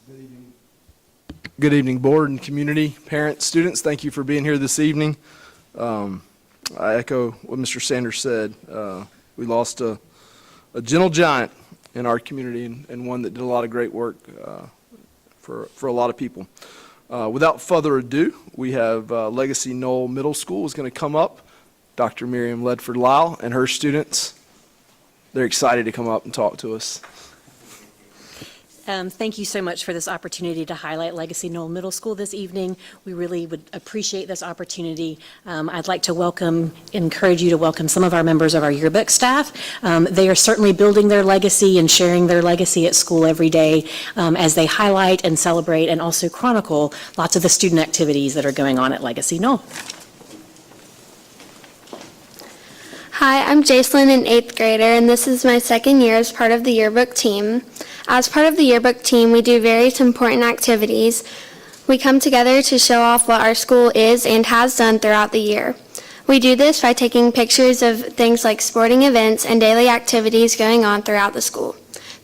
Good evening. Good evening, board and community, parents, students. Thank you for being here this evening. I echo what Mr. Sanders said. We lost a gentle giant in our community and one that did a lot of great work for a lot of people. Without further ado, we have Legacy Knoll Middle School is going to come up. Dr. Miriam Ledford-Lyle and her students, they're excited to come up and talk to us. Thank you so much for this opportunity to highlight Legacy Knoll Middle School this evening. We really would appreciate this opportunity. I'd like to encourage you to welcome some of our members of our yearbook staff. They are certainly building their legacy and sharing their legacy at school every day as they highlight and celebrate and also chronicle lots of the student activities that are going on at Legacy Knoll. Hi, I'm Jacelyn, an 8th grader, and this is my second year as part of the yearbook team. As part of the yearbook team, we do various important activities. We come together to show off what our school is and has done throughout the year. We do this by taking pictures of things like sporting events and daily activities going on throughout the school.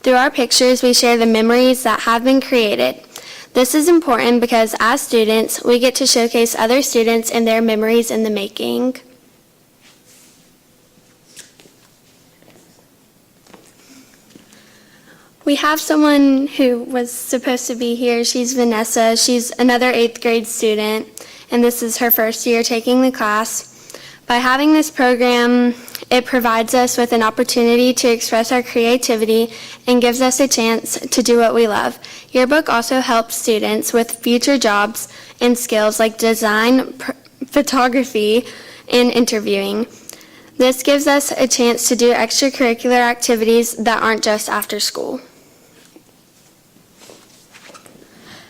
Through our pictures, we share the memories that have been created. This is important because as students, we get to showcase other students and their memories in the making. We have someone who was supposed to be here. She's Vanessa. She's another 8th grade student, and this is her first year taking the class. By having this program, it provides us with an opportunity to express our creativity and gives us a chance to do what we love. Yearbook also helps students with future jobs and skills like design, photography, and interviewing. This gives us a chance to do extracurricular activities that aren't just after school.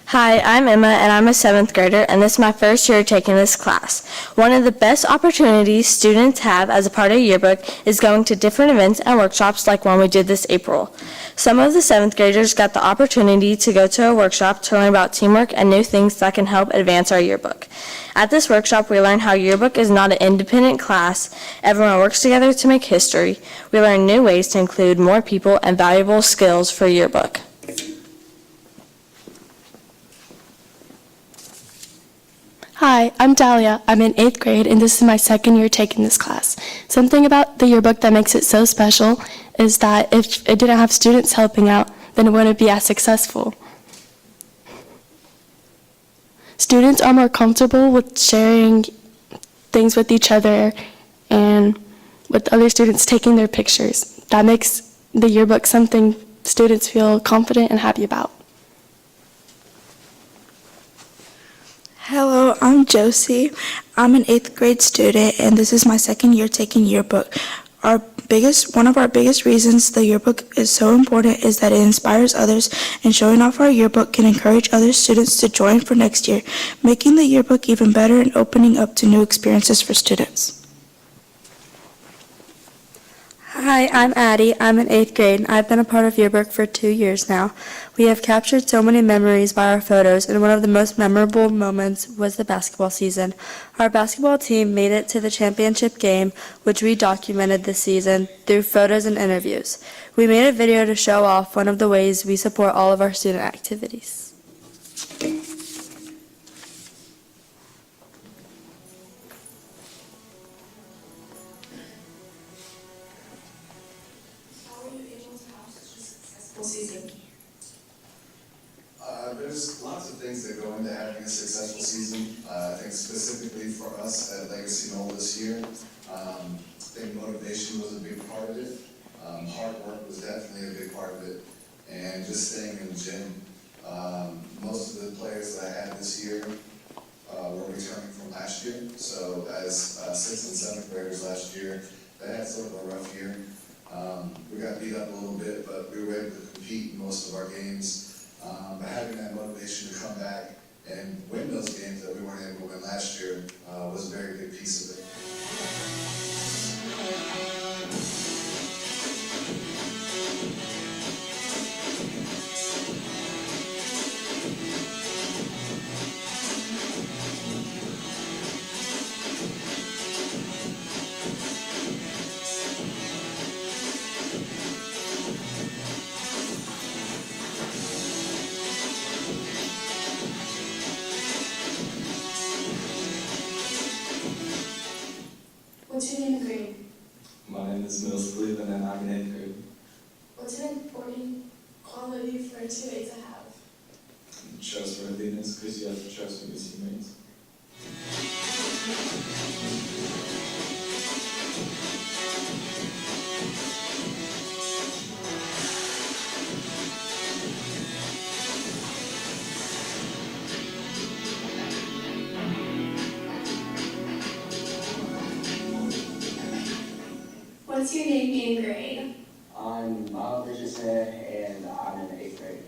Hi, I'm Emma, and I'm a 7th grader, and this is my first year taking this class. One of the best opportunities students have as a part of yearbook is going to different events and workshops like one we did this April. Some of the 7th graders got the opportunity to go to a workshop to learn about teamwork and new things that can help advance our yearbook. At this workshop, we learned how yearbook is not an independent class. Everyone works together to make history. We learned new ways to include more people and valuable skills for yearbook. Hi, I'm Dahlia. I'm in 8th grade, and this is my second year taking this class. Something about the yearbook that makes it so special is that if it didn't have students helping out, then it wouldn't be as successful. Students are more comfortable with sharing things with each other and with other students taking their pictures. That makes the yearbook something students feel confident and happy about. Hello, I'm Josie. I'm an 8th grade student, and this is my second year taking yearbook. One of our biggest reasons the yearbook is so important is that it inspires others, and showing off our yearbook can encourage other students to join for next year, making the yearbook even better and opening up to new experiences for students. Hi, I'm Addie. I'm in 8th grade, and I've been a part of yearbook for 2 years now. We have captured so many memories by our photos, and one of the most memorable moments was the basketball season. Our basketball team made it to the championship game, which we documented this season through photos and interviews. We made a video to show off one of the ways we support all of our student activities. There's lots of things that go into having a successful season. I think specifically for us at Legacy Knoll this year, I think motivation was a big part of it. Hard work was definitely a big part of it. And just staying in the gym. Most of the players that I had this year were returning from last year. So as 6th and 7th graders last year, they had sort of a rough year. We got beat up a little bit, but we were able to compete in most of our games. But having that motivation to come back and win those games that we weren't able to win last year was a very big piece of it. What's an important quality for a 2A to have? Trustworthiness, because you have to trust with your teammates. What's your name and grade? I'm Miles Richardson, and I'm in the 8th grade.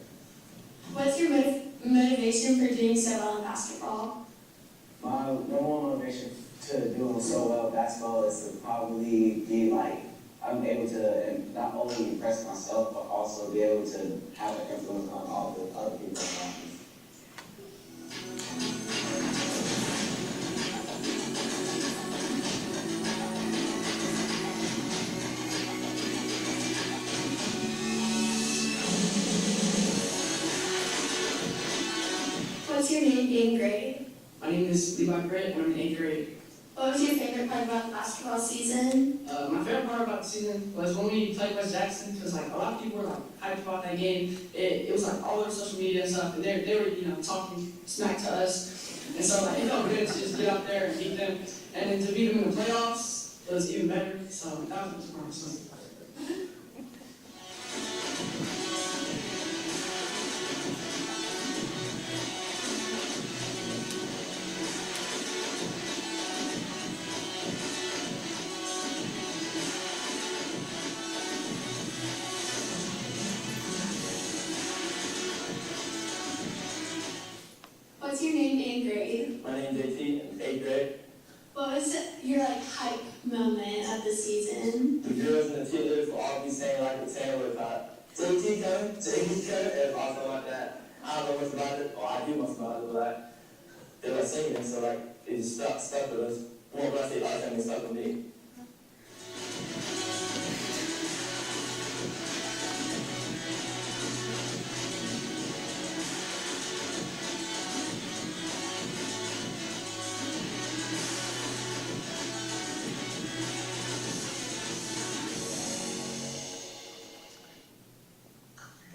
What's your motivation for doing so well in basketball? My number one motivation to doing so well in basketball is to probably be like, I'm able to not only impress myself, but also be able to have an influence on all the other people around me. What's your name and grade? My name is Levi Britt, and I'm in 8th grade. What was your favorite part about the basketball season? My favorite part about the season was when we played West Jackson, because like a lot of people were like hyped about that game. It was like all over social media and stuff, and they were talking smack to us, and so like it felt good to just get out there and beat them, and then to beat them in the playoffs, it was even better. So that was my fun. What's your name and grade? My name is JT, in 8th grade. What was your hype moment of the season? The girls and the cheerleaders will all be saying like the saying with JT coming, and something like that. I don't know much about it, or I do much about it, but like, they were singing it, so like, it just stuck with us. More when I say last time, it stuck with me.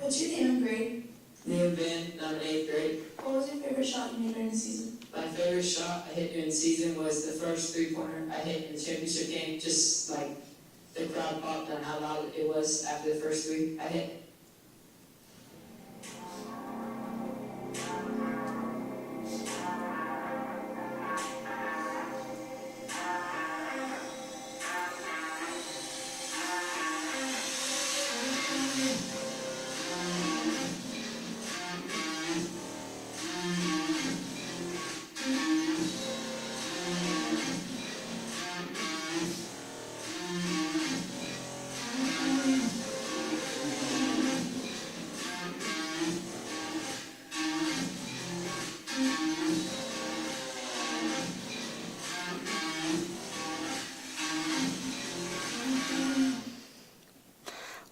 What's your name and grade? Name Ben, and I'm in 8th grade. What was your favorite shot you made during the season? My favorite shot I hit during the season was the first three-pointer I hit in the championship game. Just like the crowd popped on how loud it was after the first three I hit.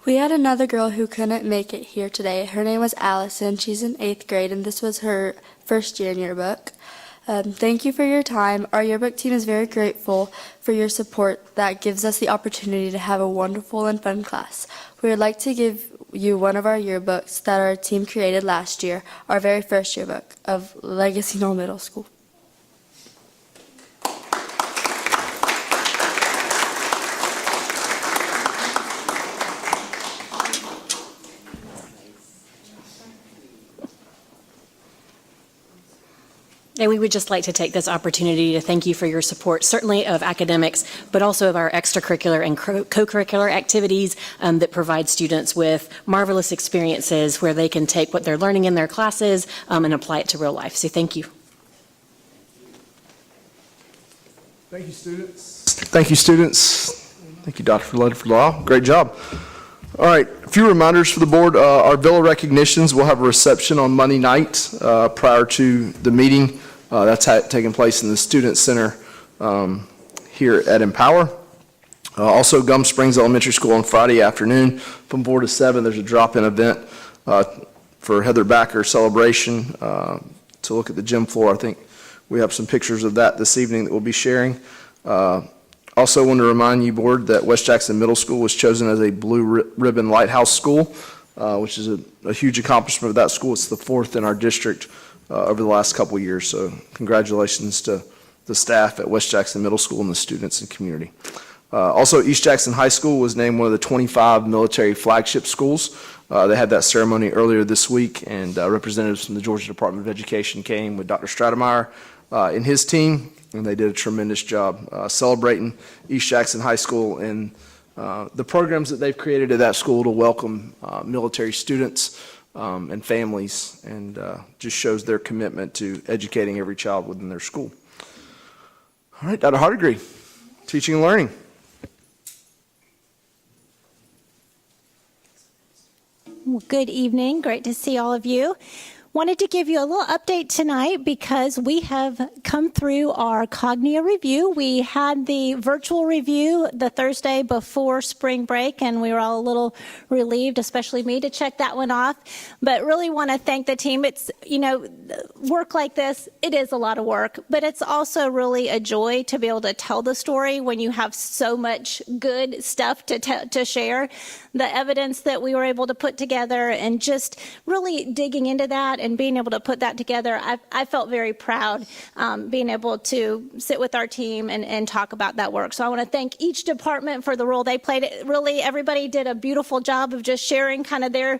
We had another girl who couldn't make it here today. Her name was Allison. She's in 8th grade, and this was her first year in yearbook. Thank you for your time. Our yearbook team is very grateful for your support that gives us the opportunity to have a wonderful and fun class. We would like to give you one of our yearbooks that our team created last year, our very first yearbook of Legacy Knoll Middle School. And we would just like to take this opportunity to thank you for your support, certainly of academics, but also of our extracurricular and co-curricular activities that provide students with marvelous experiences where they can take what they're learning in their classes and apply it to real life. So thank you. Thank you, students. Thank you, students. Thank you, Dr. Ledford-Law. Great job. All right, a few reminders for the board. Our Villa recognitions will have a reception on Monday night prior to the meeting. That's taking place in the Student Center here at Empower. Also, Gum Springs Elementary School on Friday afternoon from 4 to 7. There's a drop-in event for Heather Backer celebration to look at the gym floor. I think we have some pictures of that this evening that we'll be sharing. Also want to remind you, Board, that West Jackson Middle School was chosen as a Blue Ribbon Lighthouse School, which is a huge accomplishment of that school. It's the 4th in our district over the last couple of years. So congratulations to the staff at West Jackson Middle School and the students and community. Also, East Jackson High School was named one of the 25 military flagship schools. They had that ceremony earlier this week, and representatives from the Georgia Department of Education came with Dr. Stratemeyer and his team, and they did a tremendous job celebrating East Jackson High School and the programs that they've created at that school to welcome military students and families, and just shows their commitment to educating every child within their school. All right, Dr. Hardegree, teaching and learning. Well, good evening. Great to see all of you. Wanted to give you a little update tonight because we have come through our Cognia review. We had the virtual review the Thursday before spring break, and we were all a little relieved, especially me, to check that one off. But really want to thank the team. It's, work like this, it is a lot of work, but it's also really a joy to be able to tell the story when you have so much good stuff to share. The evidence that we were able to put together and just really digging into that and being able to put that together, I felt very proud being able to sit with our team and talk about that work. So I want to thank each department for the role they played. Really, everybody did a beautiful job of just sharing kind of their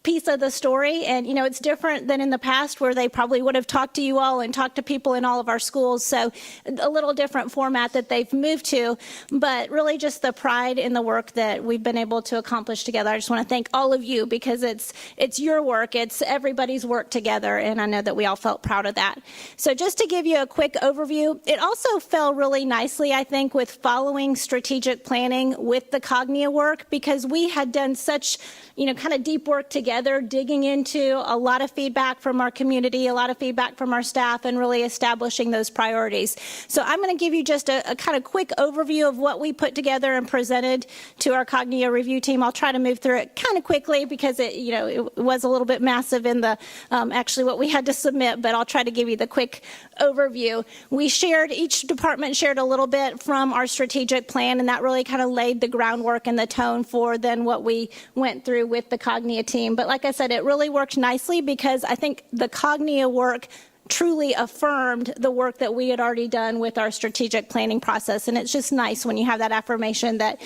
piece of the story. And, it's different than in the past where they probably would have talked to you all and talked to people in all of our schools. So a little different format that they've moved to, but really just the pride in the work that we've been able to accomplish together. I just want to thank all of you because it's your work. It's everybody's work together. And I know that we all felt proud of that. So just to give you a quick overview, it also fell really nicely, I think, with following strategic planning with the Cognia work, because we had done such, kind of deep work together, digging into a lot of feedback from our community, a lot of feedback from our staff, and really establishing those priorities. So I'm going to give you just a kind of quick overview of what we put together and presented to our Cognia review team. I'll try to move through it kind of quickly because it was a little bit massive in the actually what we had to submit, but I'll try to give you the quick overview. Each department shared a little bit from our strategic plan, and that really kind of laid the groundwork and the tone for then what we went through with the Cognia team. But like I said, it really worked nicely because I think the Cognia work truly affirmed the work that we had already done with our strategic planning process. And it's just nice when you have that affirmation that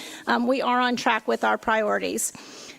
we are on track with our priorities.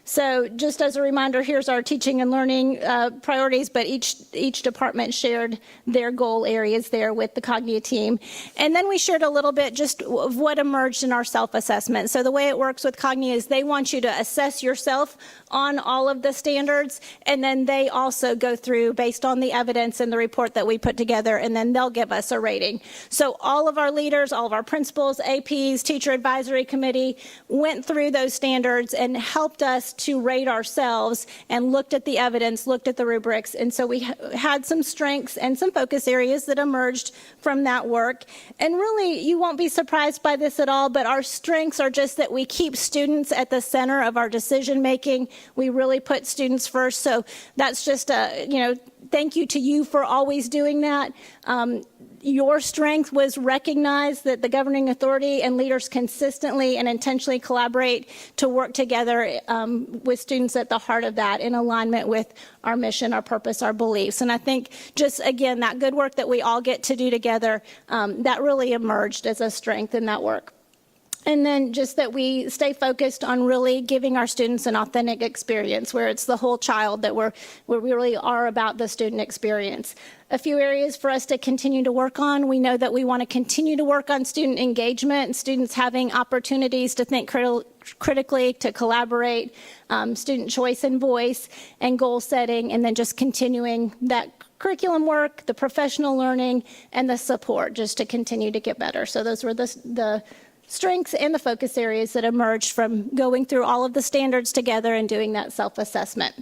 So just as a reminder, here's our teaching and learning priorities, but each department shared their goal areas there with the Cognia team. And then we shared a little bit just of what emerged in our self-assessment. So the way it works with Cognia is they want you to assess yourself on all of the standards, and then they also go through based on the evidence and the report that we put together, and then they'll give us a rating. So all of our leaders, all of our principals, APs, teacher advisory committee went through those standards and helped us to rate ourselves and looked at the evidence, looked at the rubrics. And so we had some strengths and some focus areas that emerged from that work. And really, you won't be surprised by this at all, but our strengths are just that we keep students at the center of our decision making. We really put students first. So that's just thank you to you for always doing that. Your strength was recognized that the governing authority and leaders consistently and intentionally collaborate to work together with students at the heart of that in alignment with our mission, our purpose, our beliefs. And I think just, again, that good work that we all get to do together, that really emerged as a strength in that work. And then just that we stay focused on really giving our students an authentic experience where it's the whole child, that where we really are about the student experience. A few areas for us to continue to work on. We know that we want to continue to work on student engagement and students having opportunities to think critically, to collaborate, student choice and voice, and goal setting, and then just continuing that curriculum work, the professional learning, and the support just to continue to get better. So those were the strengths and the focus areas that emerged from going through all of the standards together and doing that self-assessment.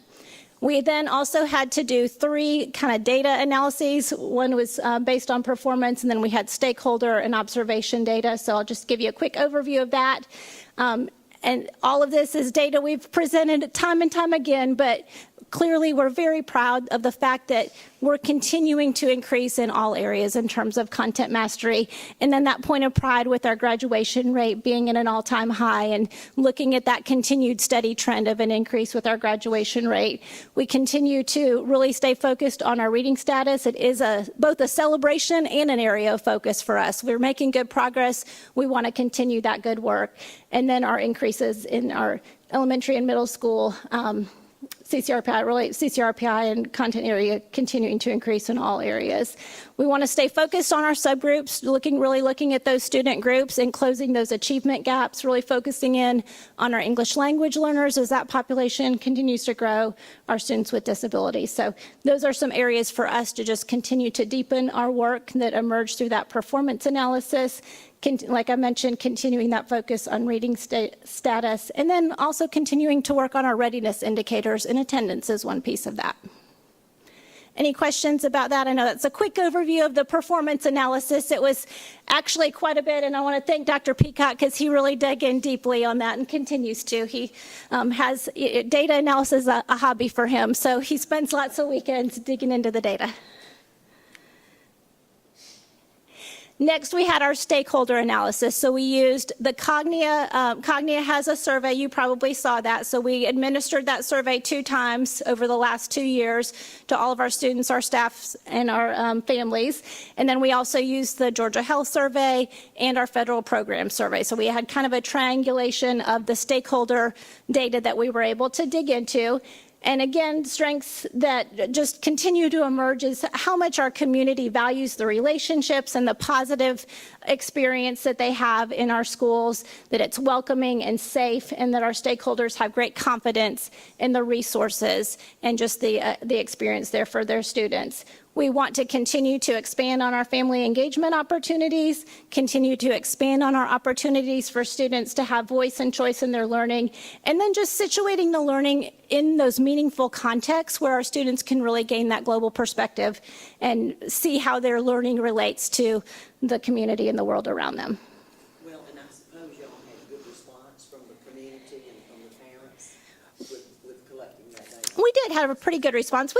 We then also had to do 3 kind of data analyses. One was based on performance, and then we had stakeholder and observation data. So I'll just give you a quick overview of that. And all of this is data we've presented time and time again, but clearly, we're very proud of the fact that we're continuing to increase in all areas in terms of content mastery. And then that point of pride with our graduation rate being at an all-time high and looking at that continued steady trend of an increase with our graduation rate. We continue to really stay focused on our reading status. It is both a celebration and an area of focus for us. We're making good progress. We want to continue that good work. And then our increases in our elementary and middle school CCRPI and content area continuing to increase in all areas. We want to stay focused on our subgroups, really looking at those student groups and closing those achievement gaps, really focusing in on our English language learners as that population continues to grow, our students with disabilities. So those are some areas for us to just continue to deepen our work that emerged through that performance analysis. Like I mentioned, continuing that focus on reading status, and then also continuing to work on our readiness indicators, and attendance is one piece of that. Any questions about that? I know that's a quick overview of the performance analysis. It was actually quite a bit, and I want to thank Dr. Peacock because he really dug in deeply on that and continues to. He has data analysis a hobby for him, so he spends lots of weekends digging into the data. Next, we had our stakeholder analysis. So we used the Cognia. Cognia has a survey. You probably saw that. So we administered that survey 2 times over the last 2 years to all of our students, our staffs, and our families. And then we also used the Georgia Health Survey and our federal program survey. So we had kind of a triangulation of the stakeholder data that we were able to dig into. And again, strengths that just continue to emerge is how much our community values the relationships and the positive experience that they have in our schools, that it's welcoming and safe, and that our stakeholders have great confidence in the resources and just the experience there for their students. We want to continue to expand on our family engagement opportunities, continue to expand on our opportunities for students to have voice and choice in their learning, and then just situating the learning in those meaningful contexts where our students can really gain that global perspective and see how their learning relates to the community and the world around them. Well, and I suppose y'all had good response from the community and from the parents with collecting that data. We did have a pretty good response.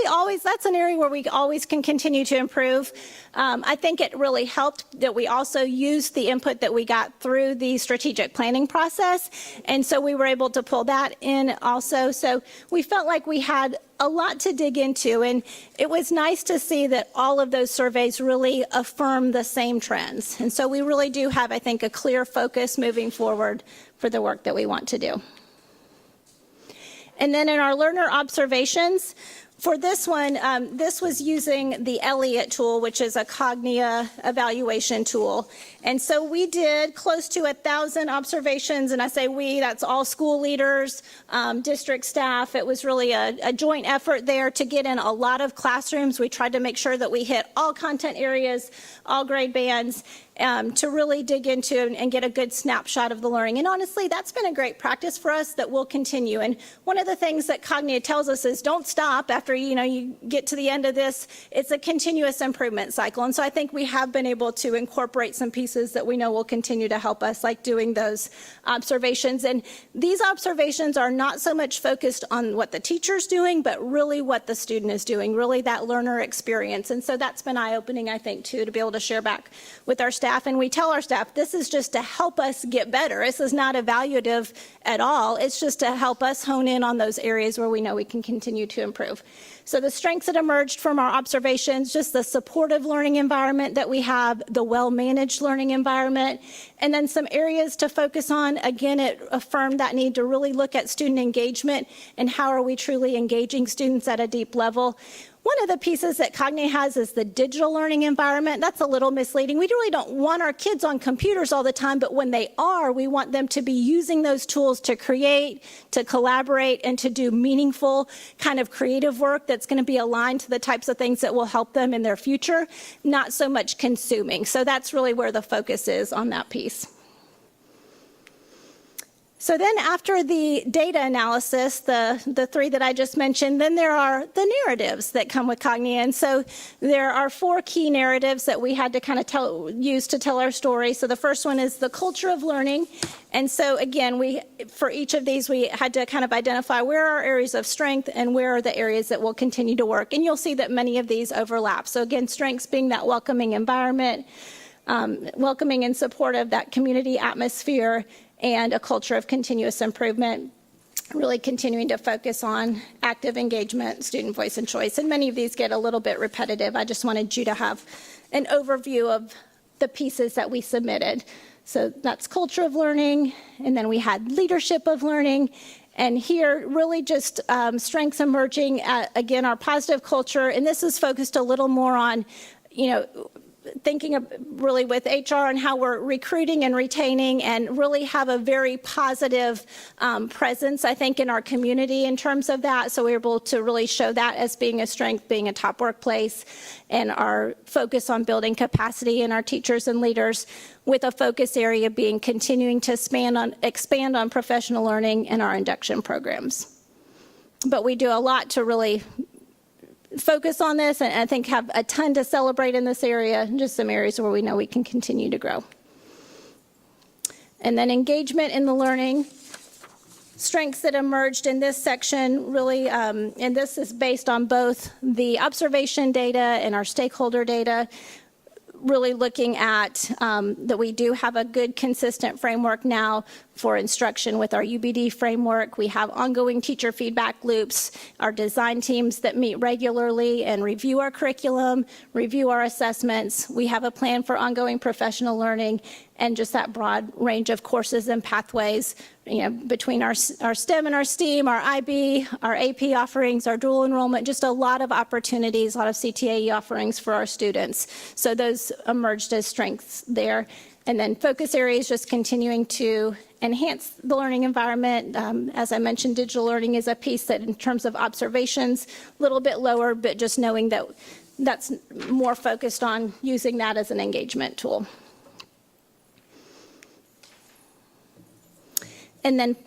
That's an area where we always can continue to improve. I think it really helped that we also used the input that we got through the strategic planning process. And so we were able to pull that in also. So we felt like we had a lot to dig into, and it was nice to see that all of those surveys really affirm the same trends. And so we really do have, I think, a clear focus moving forward for the work that we want to do. And then in our learner observations, for this one, this was using the Elliott tool, which is a Cognia evaluation tool. And so we did close to 1,000 observations, and I say we, that's all school leaders, district staff. It was really a joint effort there to get in a lot of classrooms. We tried to make sure that we hit all content areas, all grade bands, to really dig into and get a good snapshot of the learning. And honestly, that's been a great practice for us that will continue. And one of the things that Cognia tells us is don't stop after you get to the end of this. It's a continuous improvement cycle. And so I think we have been able to incorporate some pieces that we know will continue to help us, like doing those observations. And these observations are not so much focused on what the teacher's doing, but really what the student is doing, really that learner experience. And so that's been eye-opening, I think, too, to be able to share back with our staff. And we tell our staff, this is just to help us get better. This is not evaluative at all. It's just to help us hone in on those areas where we know we can continue to improve. So the strengths that emerged from our observations, just the supportive learning environment that we have, the well-managed learning environment, and then some areas to focus on. Again, it affirmed that need to really look at student engagement and how are we truly engaging students at a deep level. One of the pieces that Cognia has is the digital learning environment. That's a little misleading. We really don't want our kids on computers all the time, but when they are, we want them to be using those tools to create, to collaborate, and to do meaningful kind of creative work that's going to be aligned to the types of things that will help them in their future, not so much consuming. So that's really where the focus is on that piece. So then after the data analysis, the three that I just mentioned, then there are the narratives that come with Cognia. And so there are 4 key narratives that we had to kind of use to tell our story. So the first one is the culture of learning. And so again, for each of these, we had to kind of identify where are our areas of strength and where are the areas that will continue to work. And you'll see that many of these overlap. So again, strengths being that welcoming environment, welcoming and supportive, that community atmosphere, and a culture of continuous improvement, really continuing to focus on active engagement, student voice and choice. And many of these get a little bit repetitive. I just wanted you to have an overview of the pieces that we submitted. So that's culture of learning, and then we had leadership of learning, and here really just strengths emerging, again, our positive culture, and this is focused a little more on, thinking of really with HR and how we're recruiting and retaining and really have a very positive presence, I think, in our community in terms of that. So we're able to really show that as being a strength, being a top workplace, and our focus on building capacity in our teachers and leaders, with a focus area being continuing to expand on professional learning and our induction programs. But we do a lot to really focus on this, and I think have a ton to celebrate in this area, just some areas where we know we can continue to grow. And then engagement in the learning, strengths that emerged in this section really, and this is based on both the observation data and our stakeholder data, really looking at that we do have a good consistent framework now for instruction with our UBD framework. We have ongoing teacher feedback loops, our design teams that meet regularly and review our curriculum, review our assessments. We have a plan for ongoing professional learning, and just that broad range of courses and pathways, between our STEM and our STEAM, our IB, our AP offerings, our dual enrollment, just a lot of opportunities, a lot of CTAE offerings for our students. So those emerged as strengths there. And then focus areas, just continuing to enhance the learning environment. As I mentioned, digital learning is a piece that in terms of observations, a little bit lower, but just knowing that that's more focused on using that as an engagement tool. And then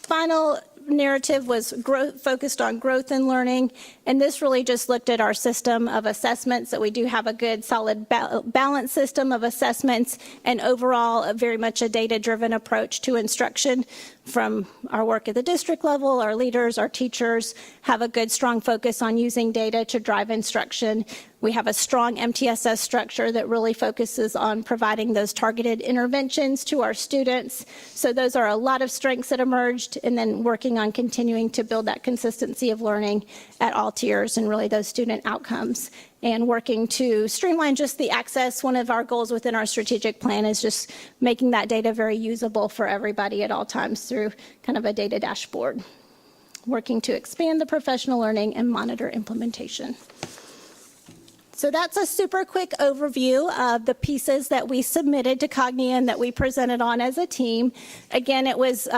final narrative was focused on growth and learning, and this really just looked at our system of assessments, that we do have a good solid balanced system of assessments, and overall very much a data-driven approach to instruction. From our work at the district level, our leaders, our teachers have a good strong focus on using data to drive instruction. We have a strong MTSS structure that really focuses on providing those targeted interventions to our students. So those are a lot of strengths that emerged, and then working on continuing to build that consistency of learning at all tiers and really those student outcomes, and working to streamline just the access. One of our goals within our strategic plan is just making that data very usable for everybody at all times through kind of a data dashboard. Working to expand the professional learning and monitor implementation. So that's a super quick overview of the pieces that we submitted to Cognia and that we presented on as a team. Again, it was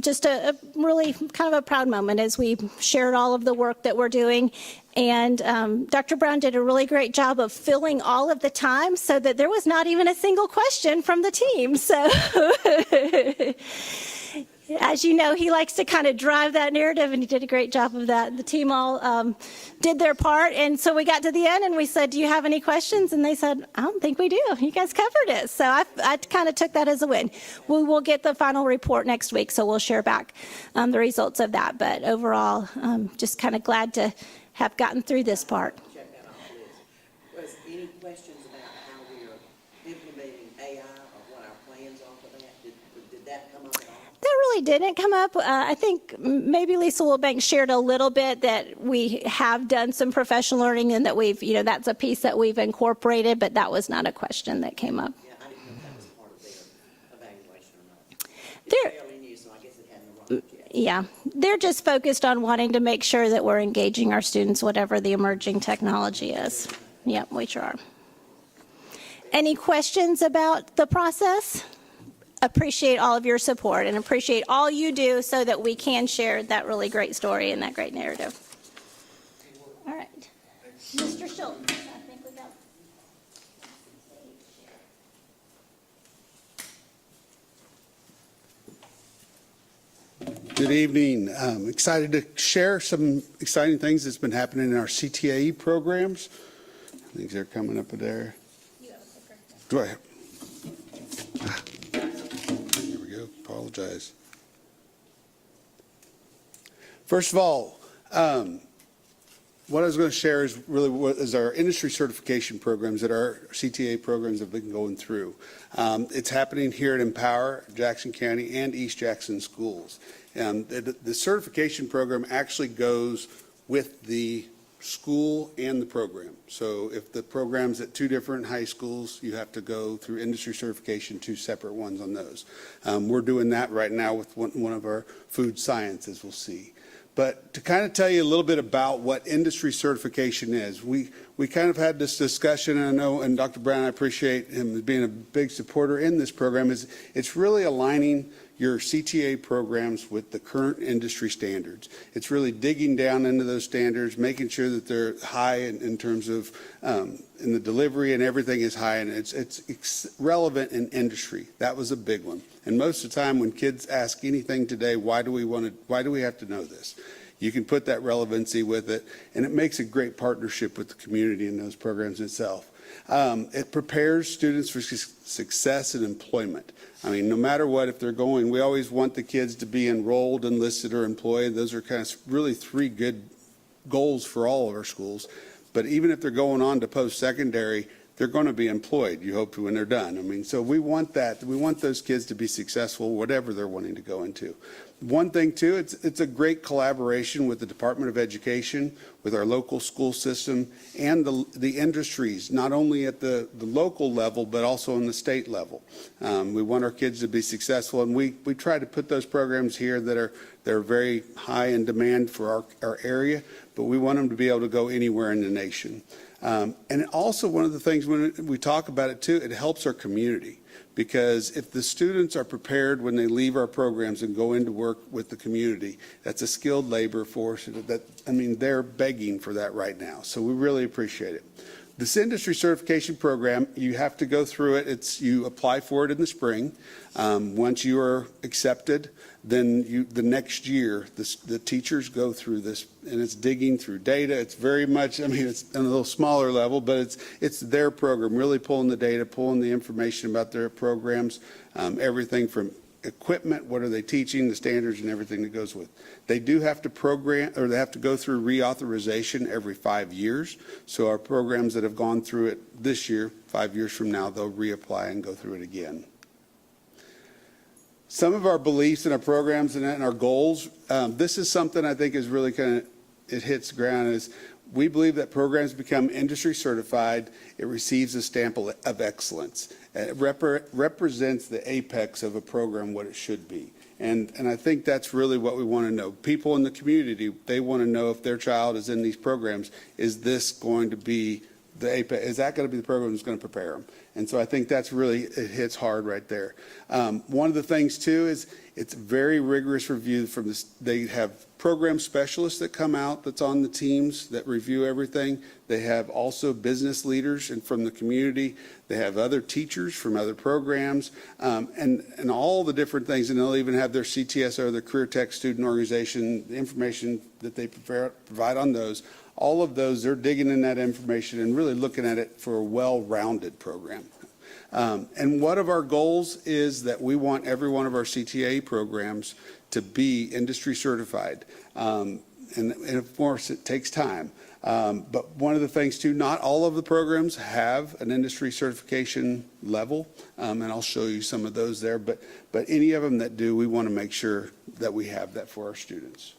just a really kind of a proud moment as we shared all of the work that we're doing. And Dr. Brown did a really great job of filling all of the time so that there was not even a single question from the team. So as you know, he likes to kind of drive that narrative, and he did a great job of that. The team all did their part, and so we got to the end and we said, do you have any questions? And they said, I don't think we do. You guys covered it. So I kind of took that as a win. We will get the final report next week, so we'll share back the results of that. But overall, just kind of glad to have gotten through this part. Check that off the list. Was any questions about how we are implementing AI or what our plans are for that? Did that come up at all? That really didn't come up. I think maybe Lisa Wilbanks shared a little bit that we have done some professional learning and that we've, that's a piece that we've incorporated, but that was not a question that came up. Yeah, I didn't know if that was part of their evaluation or not. It's fairly new, so I guess it hadn't arrived yet. Yeah, they're just focused on wanting to make sure that we're engaging our students, whatever the emerging technology is. Yep, we sure are. Any questions about the process? Appreciate all of your support and appreciate all you do so that we can share that really great story and that great narrative. All right. Mr. Schultz, I think we got. Good evening. Excited to share some exciting things that's been happening in our CTAE programs. Things are coming up there. Do I? Here we go. Apologize. First of all, what I was going to share is really what is our industry certification programs that our CTA programs have been going through. It's happening here at Empower, Jackson County, and East Jackson schools. The certification program actually goes with the school and the program. So if the program's at two different high schools, you have to go through industry certification, two separate ones on those. We're doing that right now with one of our food sciences, we'll see. But to kind of tell you a little bit about what industry certification is, we kind of had this discussion, and I know, and Dr. Brown, I appreciate him being a big supporter in this program, is it's really aligning your CTA programs with the current industry standards. It's really digging down into those standards, making sure that they're high in terms of in the delivery and everything is high, and it's relevant in industry. That was a big one. And most of the time when kids ask anything today, why do we have to know this? You can put that relevancy with it, and it makes a great partnership with the community in those programs itself. It prepares students for success and employment. I mean, no matter what, if they're going, we always want the kids to be enrolled, enlisted, or employed. Those are kind of really three good goals for all of our schools. But even if they're going on to post-secondary, they're going to be employed, you hope, when they're done. I mean, so we want that. We want those kids to be successful, whatever they're wanting to go into. One thing, too, it's a great collaboration with the Department of Education, with our local school system, and the industries, not only at the local level, but also on the state level. We want our kids to be successful, and we try to put those programs here that are very high in demand for our area, but we want them to be able to go anywhere in the nation. And also one of the things when we talk about it too, it helps our community, because if the students are prepared when they leave our programs and go into work with the community, that's a skilled labor force that, I mean, they're begging for that right now. So we really appreciate it. This industry certification program, you have to go through it. You apply for it in the spring. Once you are accepted, then the next year, the teachers go through this, and it's digging through data. It's very much, I mean, it's on a little smaller level, but it's their program, really pulling the data, pulling the information about their programs, everything from equipment, what are they teaching, the standards and everything that goes with. They do have to program, or they have to go through reauthorization every 5 years. So our programs that have gone through it this year, 5 years from now, they'll reapply and go through it again. Some of our beliefs in our programs and our goals, this is something I think is really it hits the ground, is we believe that programs become industry certified, it receives a stamp of excellence. It represents the apex of a program, what it should be. And I think that's really what we want to know. People in the community, they want to know if their child is in these programs, is this going to be the apex? Is that going to be the program that's going to prepare them? And so I think that's really, it hits hard right there. One of the things too is it's very rigorous review from this. They have program specialists that come out that's on the teams that review everything. They have also business leaders and from the community. They have other teachers from other programs and all the different things. And they'll even have their CTSO, their Career Tech Student Organization, the information that they provide on those. All of those, they're digging in that information and really looking at it for a well-rounded program. And one of our goals is that we want every one of our CTA programs to be industry certified. And of course, it takes time. But one of the things too, not all of the programs have an industry certification level, and I'll show you some of those there. But any of them that do, we want to make sure that we have that for our students.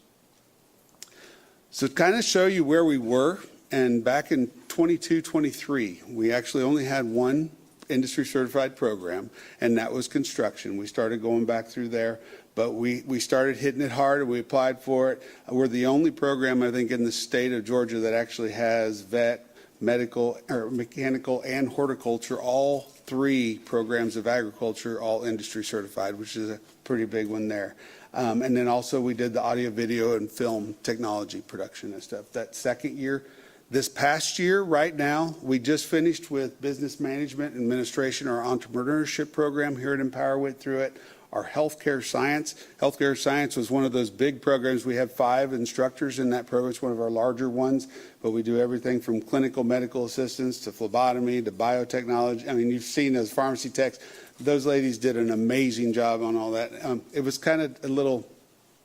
So to kind of show you where we were, and back in 22-23, we actually only had one industry certified program, and that was construction. We started going back through there, but we started hitting it hard, and we applied for it. We're the only program, I think, in the state of Georgia that actually has vet, medical, or mechanical, and horticulture, all three programs of agriculture, all industry certified, which is a pretty big one there. And then also we did the audio, video, and film technology production and stuff. That second year, this past year, right now, we just finished with business management, administration, our entrepreneurship program here at Empower, went through it. our healthcare science. Healthcare science was one of those big programs. We have 5 instructors in that program. It's one of our larger ones, but we do everything from clinical medical assistance to phlebotomy to biotechnology. I mean, you've seen those pharmacy techs. Those ladies did an amazing job on all that. It was kind of a little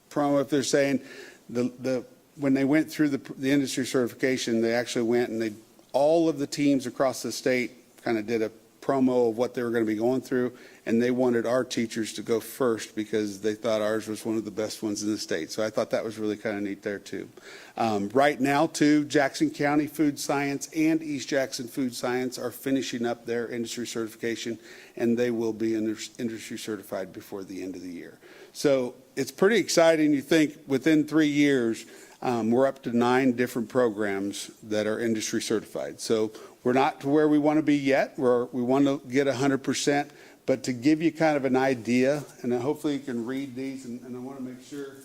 promo if they're saying when they went through the industry certification, they actually went and all of the teams across the state kind of did a promo of what they were going to be going through, and they wanted our teachers to go first because they thought ours was one of the best ones in the state. So I thought that was really kind of neat there too. Right now too, Jackson County Food Science and East Jackson Food Science are finishing up their industry certification, and they will be industry certified before the end of the year. So it's pretty exciting. You think within 3 years, we're up to 9 different programs that are industry certified. So we're not to where we want to be yet. We want to get 100%, but to give you kind of an idea, and hopefully you can read these, and I want to make sure,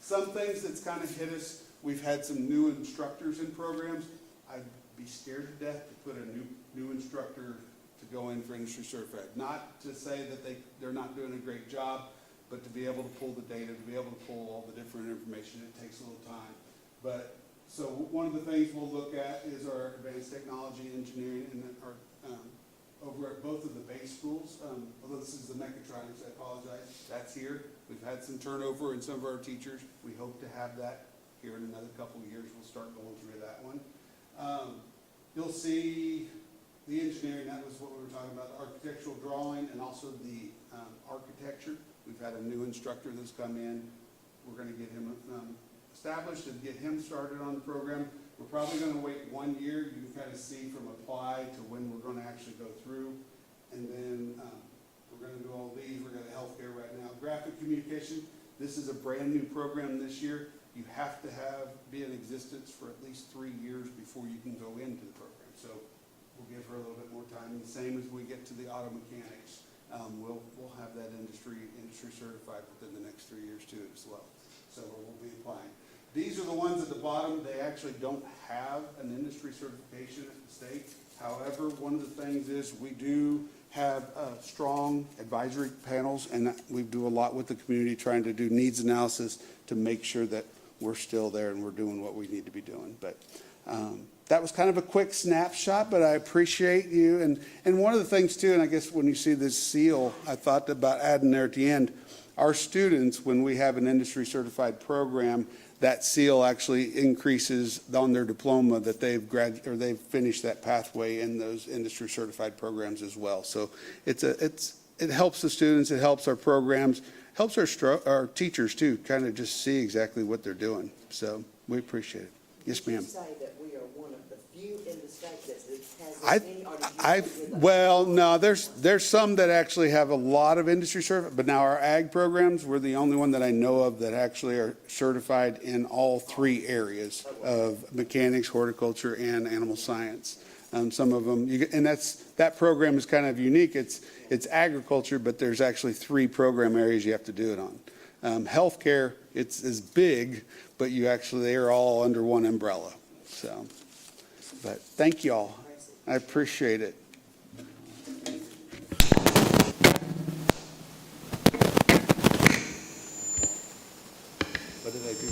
some things that's kind of hit us, we've had some new instructors in programs. I'd be scared to death to put a new instructor to go in for industry certified. Not to say that they're not doing a great job, but to be able to pull the data, to be able to pull all the different information, it takes a little time. But so one of the things we'll look at is our advanced technology engineering and our over at both of the base schools. Although this is the mechatronics, I apologize. That's here. We've had some turnover in some of our teachers. We hope to have that here in another couple of years. We'll start going through that one. You'll see the engineering. That was what we were talking about, the architectural drawing and also the architecture. We've had a new instructor that's come in. We're going to get him established and get him started on the program. We're probably going to wait 1 year. You can kind of see from apply to when we're going to actually go through. And then we're going to do all these. We're going to healthcare right now. Graphic communication. This is a brand new program this year. You have to be in existence for at least 3 years before you can go into the program. So we'll give her a little bit more time. And the same as we get to the auto mechanics. We'll have that industry certified within the next 3 years too as well. So we'll be applying. These are the ones at the bottom. They actually don't have an industry certification at the state. However, one of the things is we do have strong advisory panels, and we do a lot with the community trying to do needs analysis to make sure that we're still there and we're doing what we need to be doing. But that was kind of a quick snapshot, but I appreciate you. And one of the things too, and I guess when you see this seal, I thought about adding there at the end, our students, when we have an industry certified program, that seal actually increases on their diploma that they've finished that pathway in those industry certified programs as well. So it helps the students, it helps our programs, helps our teachers too, kind of just see exactly what they're doing. So we appreciate it. Yes, ma'am. Did you say that we are one of the few in the state that has this many, or did you Well, no, there's some that actually have a lot of industry certified, but now our ag programs, we're the only one that I know of that actually are certified in all 3 areas of mechanics, horticulture, and animal science. Some of them, and that program is kind of unique. It's agriculture, but there's actually 3 program areas you have to do it on. Healthcare, it's big, but they are all under one umbrella. So, but thank you all. I appreciate it. What did I do?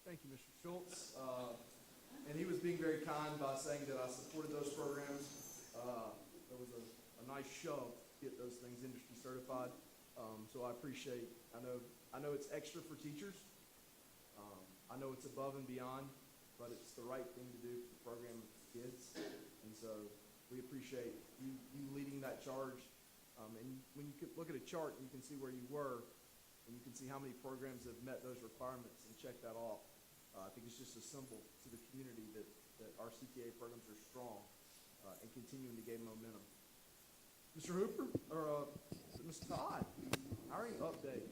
Thank you, Mr. Schultz. And he was being very kind by saying that I supported those programs. There was a nice shove to get those things industry certified. So I appreciate, I know it's extra for teachers. I know it's above and beyond, but it's the right thing to do for the program of kids. And so we appreciate you leading that charge. And when you look at a chart, you can see where you were, and you can see how many programs have met those requirements and check that off. I think it's just a symbol to the community that our CTA programs are strong and continuing to gain momentum. Mr. Hooper, or Mr. Todd, how are you updating?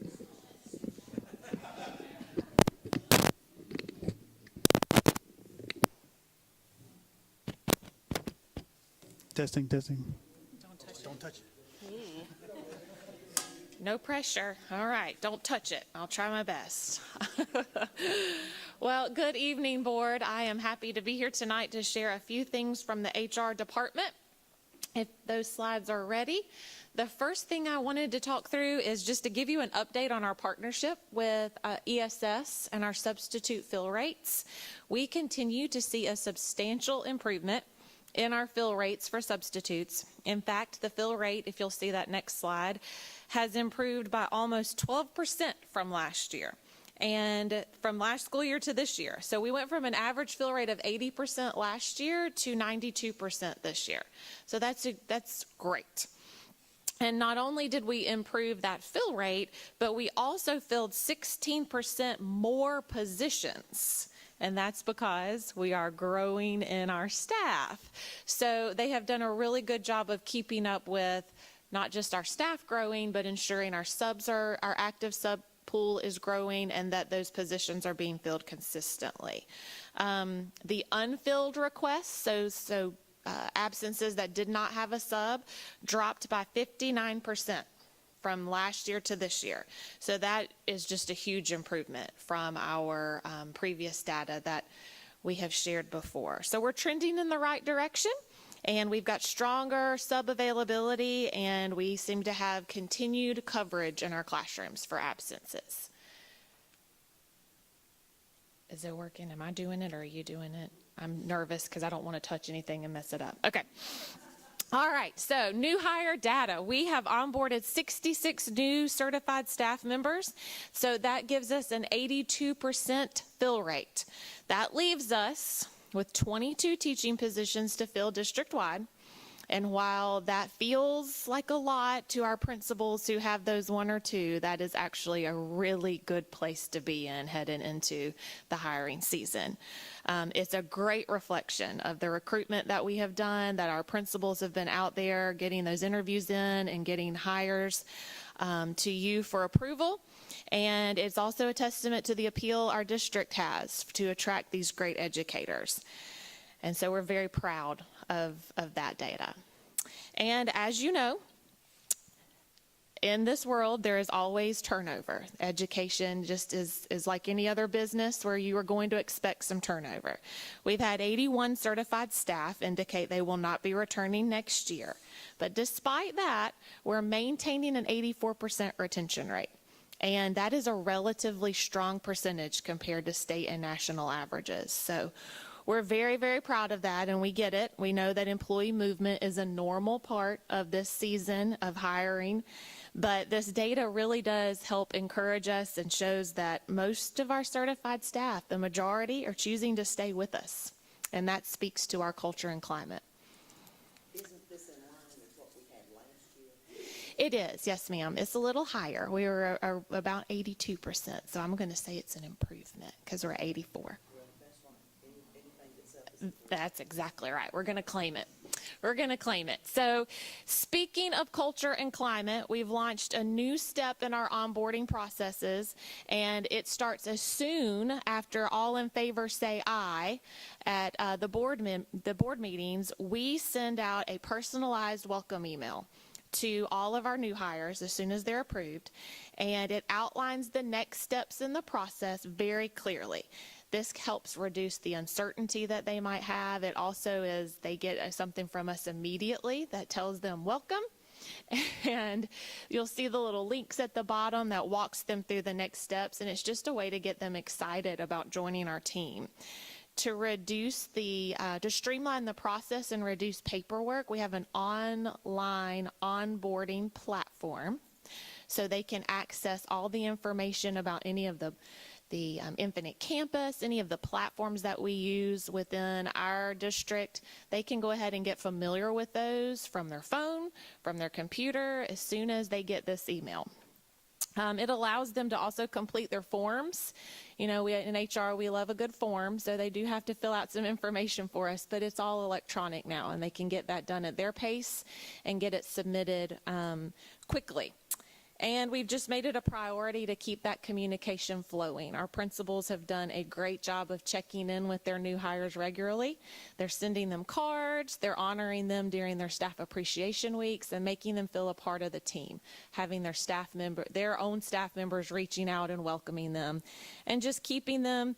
Testing. Don't touch it. No pressure. All right, don't touch it. I'll try my best. Well, good evening, board. I am happy to be here tonight to share a few things from the HR department. If those slides are ready. The first thing I wanted to talk through is just to give you an update on our partnership with ESS and our substitute fill rates. We continue to see a substantial improvement in our fill rates for substitutes. In fact, the fill rate, if you'll see that next slide, has improved by almost 12% from last year. And from last school year to this year. So we went from an average fill rate of 80% last year to 92% this year. So that's great. And not only did we improve that fill rate, but we also filled 16% more positions. And that's because we are growing in our staff. So they have done a really good job of keeping up with not just our staff growing, but ensuring our active sub pool is growing and that those positions are being filled consistently. The unfilled requests, so absences that did not have a sub, dropped by 59% from last year to this year. So that is just a huge improvement from our previous data that we have shared before. So we're trending in the right direction. And we've got stronger sub availability, and we seem to have continued coverage in our classrooms for absences. Is it working? Am I doing it or are you doing it? I'm nervous because I don't want to touch anything and mess it up. Okay. All right, so new hire data. We have onboarded 66 new certified staff members, so that gives us an 82% fill rate. That leaves us with 22 teaching positions to fill district-wide. And while that feels like a lot to our principals who have those one or two, that is actually a really good place to be in heading into the hiring season. It's a great reflection of the recruitment that we have done, that our principals have been out there getting those interviews in and getting hires to you for approval. And it's also a testament to the appeal our district has to attract these great educators. And so we're very proud of that data. And as you know, in this world, there is always turnover. Education just is like any other business where you are going to expect some turnover. We've had 81 certified staff indicate they will not be returning next year. But despite that, we're maintaining an 84% retention rate. And that is a relatively strong percentage compared to state and national averages. So we're very, very proud of that, and we get it. We know that employee movement is a normal part of this season of hiring, but this data really does help encourage us and shows that most of our certified staff, the majority, are choosing to stay with us, and that speaks to our culture and climate. Isn't this in line with what we had last year? It is, yes, ma'am. It's a little higher. We were about 82%, so I'm going to say it's an improvement because we're at 84. That's exactly right. We're going to claim it. We're going to claim it. So speaking of culture and climate, we've launched a new step in our onboarding processes, and it starts as soon after all in favor say aye at the board meetings. We send out a personalized welcome email to all of our new hires as soon as they're approved, and it outlines the next steps in the process very clearly. This helps reduce the uncertainty that they might have. It also is they get something from us immediately that tells them welcome. And you'll see the little links at the bottom that walks them through the next steps. And it's just a way to get them excited about joining our team. To streamline the process and reduce paperwork, we have an online onboarding platform. So they can access all the information about any of the Infinite Campus, any of the platforms that we use within our district. They can go ahead and get familiar with those from their phone, from their computer, as soon as they get this email. It allows them to also complete their forms. You know, in HR, we love a good form, so they do have to fill out some information for us, but it's all electronic now, and they can get that done at their pace and get it submitted quickly. And we've just made it a priority to keep that communication flowing. Our principals have done a great job of checking in with their new hires regularly. They're sending them cards, they're honoring them during their staff appreciation weeks, and making them feel a part of the team, having their own staff members reaching out and welcoming them, and just keeping them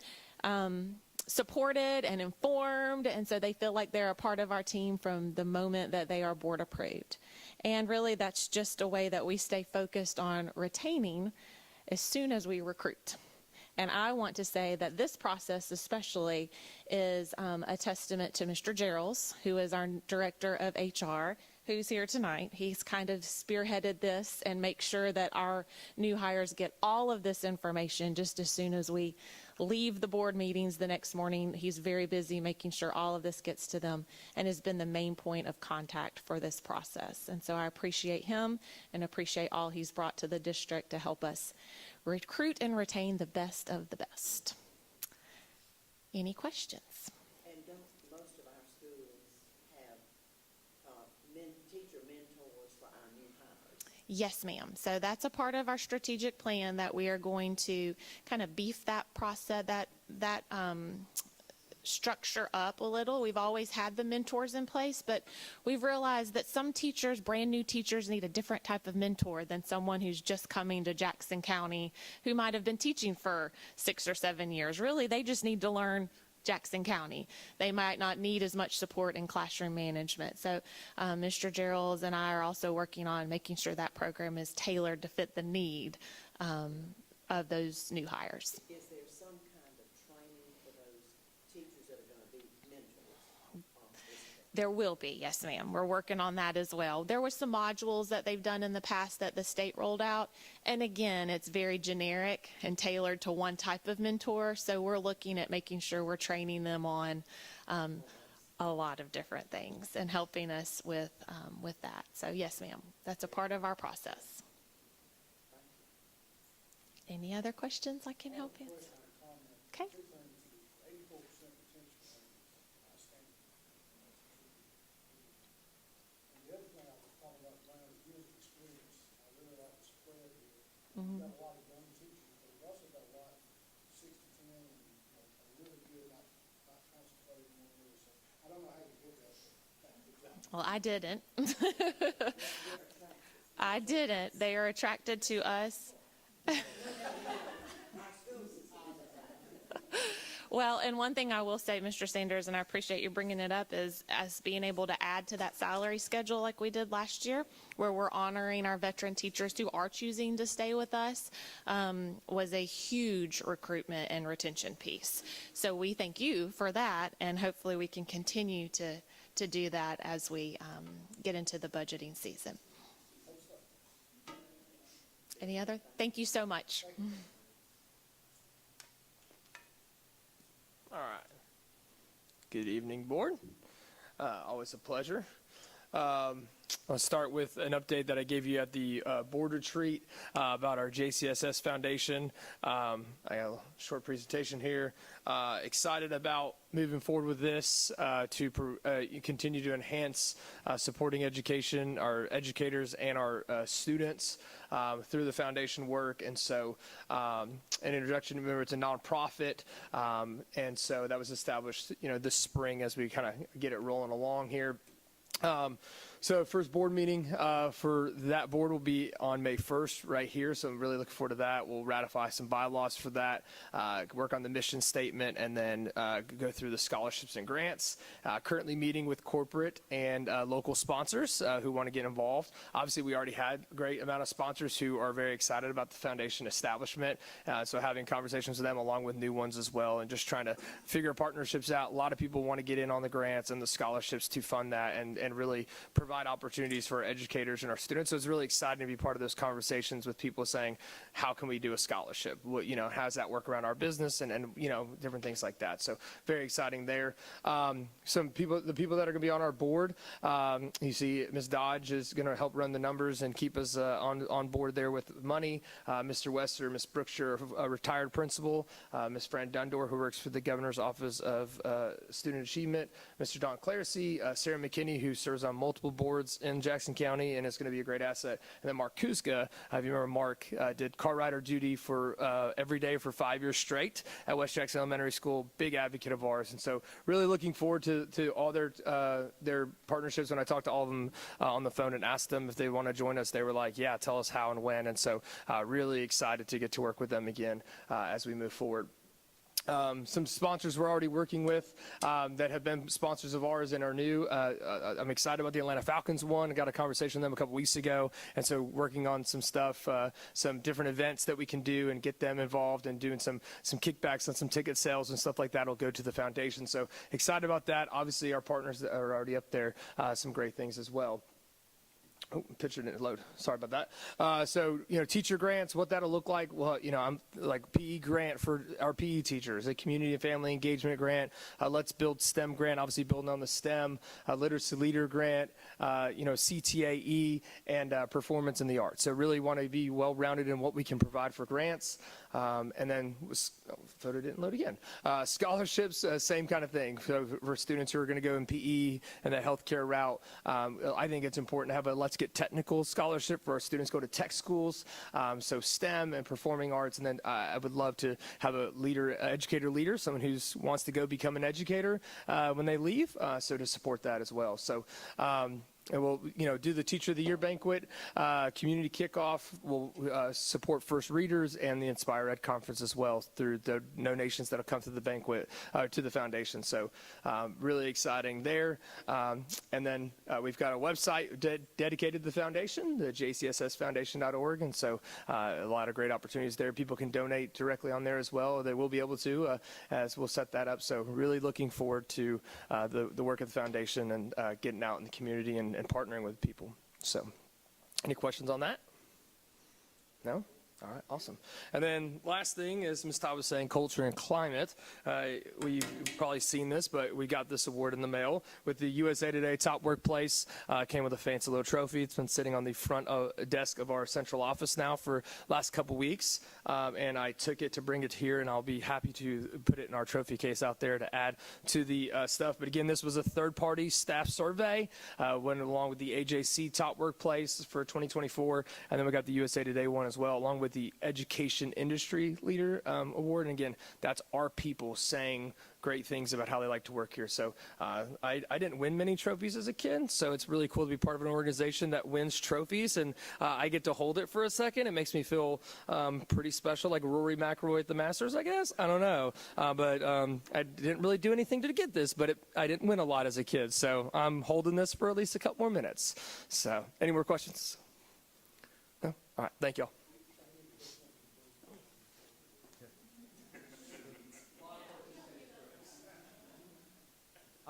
supported and informed, and so they feel like they're a part of our team from the moment that they are board approved. And really, that's just a way that we stay focused on retaining as soon as we recruit. And I want to say that this process especially is a testament to Mr. Geralds, who is our Director of HR, who's here tonight. He's kind of spearheaded this and make sure that our new hires get all of this information just as soon as we leave the board meetings the next morning. He's very busy making sure all of this gets to them and has been the main point of contact for this process. And so I appreciate him and appreciate all he's brought to the district to help us recruit and retain the best of the best. Any questions? And don't most of our schools have teacher mentors for our new hires? Yes, ma'am. So that's a part of our strategic plan that we are going to kind of beef that process, that structure up a little. We've always had the mentors in place, but we've realized that some teachers, brand new teachers, need a different type of mentor than someone who's just coming to Jackson County who might have been teaching for 6 or 7 years. Really, they just need to learn Jackson County. They might not need as much support in classroom management. So Mr. Geralds and I are also working on making sure that program is tailored to fit the need of those new hires. Is there some kind of training for those teachers that are going to be mentors? There will be, yes, ma'am. We're working on that as well. There were some modules that they've done in the past that the state rolled out. And again, it's very generic and tailored to one type of mentor. So we're looking at making sure we're training them on a lot of different things and helping us with that. So yes, ma'am, that's a part of our process. Any other questions I can help answer? Okay. We've got a lot of young teachers, but we've also got a lot of 6 to 10 and are really good, not concentrating on this. So I don't know how you did that. Well, I didn't. I didn't. They are attracted to us. Well, and one thing I will say, Mr. Sanders, and I appreciate you bringing it up, is as being able to add to that salary schedule like we did last year, where we're honoring our veteran teachers who are choosing to stay with us, was a huge recruitment and retention piece. So we thank you for that, and hopefully we can continue to do that as we get into the budgeting season. Any other? Thank you so much. All right. Good evening, board. Always a pleasure. I'll start with an update that I gave you at the board retreat about our JCSS Foundation. I got a short presentation here. Excited about moving forward with this to continue to enhance supporting education, our educators and our students through the foundation work. And so an introduction, remember, it's a nonprofit. And so that was established, this spring as we kind of get it rolling along here. So first board meeting for that board will be on May 1st right here. So I'm really looking forward to that. We'll ratify some bylaws for that, work on the mission statement, and then go through the scholarships and grants. Currently meeting with corporate and local sponsors who want to get involved. Obviously, we already had a great amount of sponsors who are very excited about the foundation establishment. So having conversations with them along with new ones as well, and just trying to figure partnerships out. A lot of people want to get in on the grants and the scholarships to fund that and really provide opportunities for our educators and our students. So it's really exciting to be part of those conversations with people saying, how can we do a scholarship? What, how does that work around our business and different things like that. So very exciting there. The people that are going to be on our board, you see Ms. Dodge is going to help run the numbers and keep us on board there with money. Mr. Wester, Ms. Brookshire, a retired principal, Ms. Fran Dundor, who works for the Governor's Office of Student Achievement, Mr. Don Claresy, Sarah McKinney, who serves on multiple boards in Jackson County and is going to be a great asset. And then Mark Kuzka, if you remember, Mark did car rider duty for every day for 5 years straight at West Jackson Elementary School, big advocate of ours. And so really looking forward to all their partnerships. When I talked to all of them on the phone and asked them if they want to join us, they were like, yeah, tell us how and when. And so really excited to get to work with them again as we move forward. Some sponsors we're already working with that have been sponsors of ours and are new. I'm excited about the Atlanta Falcons one. I got a conversation with them a couple weeks ago, and so working on some stuff, some different events that we can do and get them involved, and doing some kickbacks on some ticket sales and stuff like that will go to the foundation. So excited about that. Obviously, our partners that are already up there, some great things as well. Oh, picture didn't load. Sorry about that. So, teacher grants, what that'll look like. Well, I'm like PE grant for our PE teachers, a community and family engagement grant, Let's Build STEM grant, obviously building on the STEM, literacy leader grant, CTAE, and performance in the arts. So really want to be well-rounded in what we can provide for grants. And then, photo didn't load again. Scholarships, same kind of thing. So for students who are going to go in PE and the healthcare route, I think it's important to have a Let's Get Technical scholarship for our students go to tech schools. So STEM and performing arts. And then I would love to have a educator leader, someone who wants to go become an educator when they leave. So to support that as well. So, and we'll, do the Teacher of the Year banquet, community kickoff. We'll support first readers and the Inspire Ed conference as well through the donations that'll come through the banquet to the foundation. So really exciting there. And then we've got a website dedicated to the foundation, the jcssfoundation.org. And so a lot of great opportunities there. People can donate directly on there as well. They will be able to as we'll set that up. So really looking forward to the work of the foundation and getting out in the community and partnering with people. So any questions on that? No? All right, awesome. And then last thing, as Ms. Todd was saying, culture and climate. We've probably seen this, but we got this award in the mail with the USA Today Top Workplace. Came with a fancy little trophy. It's been sitting on the front desk of our central office now for last couple weeks. And I took it to bring it here, and I'll be happy to put it in our trophy case out there to add to the stuff. But again, this was a third-party staff survey. Went along with the AJC Top Workplace for 2024. And then we got the USA Today one as well, along with the Education Industry Leader Award. And again, that's our people saying great things about how they like to work here. So I didn't win many trophies as a kid, so it's really cool to be part of an organization that wins trophies, and I get to hold it for a second. It makes me feel pretty special, like Rory McIlroy at the Masters, I guess. I don't know. But I didn't really do anything to get this, but I didn't win a lot as a kid, so I'm holding this for at least a couple more minutes. So any more questions? No? All right, thank y'all.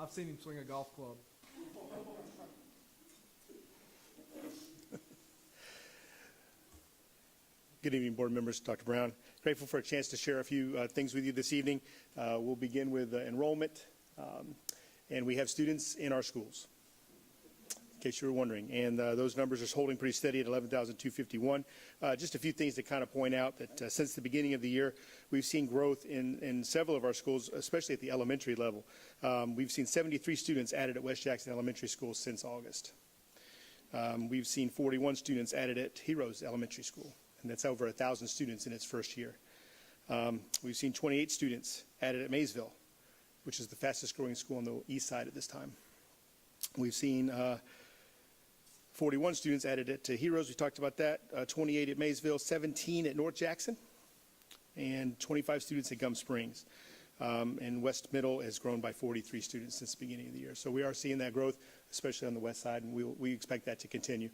I've seen him swing a golf club. Good evening, board members. Dr. Brown. Grateful for a chance to share a few things with you this evening. We'll begin with enrollment, and we have students in our schools, in case you were wondering. And those numbers are holding pretty steady at 11,251. Just a few things to kind of point out that since the beginning of the year, we've seen growth in several of our schools, especially at the elementary level. We've seen 73 students added at West Jackson Elementary School since August. We've seen 41 students added at Heroes Elementary School, and that's over 1,000 students in its first year. We've seen 28 students added at Maysville, which is the fastest growing school on the east side at this time. We've seen 41 students added at Heroes, we talked about that, 28 at Maysville, 17 at North Jackson, and 25 students at Gum Springs. And West Middle has grown by 43 students since the beginning of the year. So we are seeing that growth, especially on the west side, and we expect that to continue.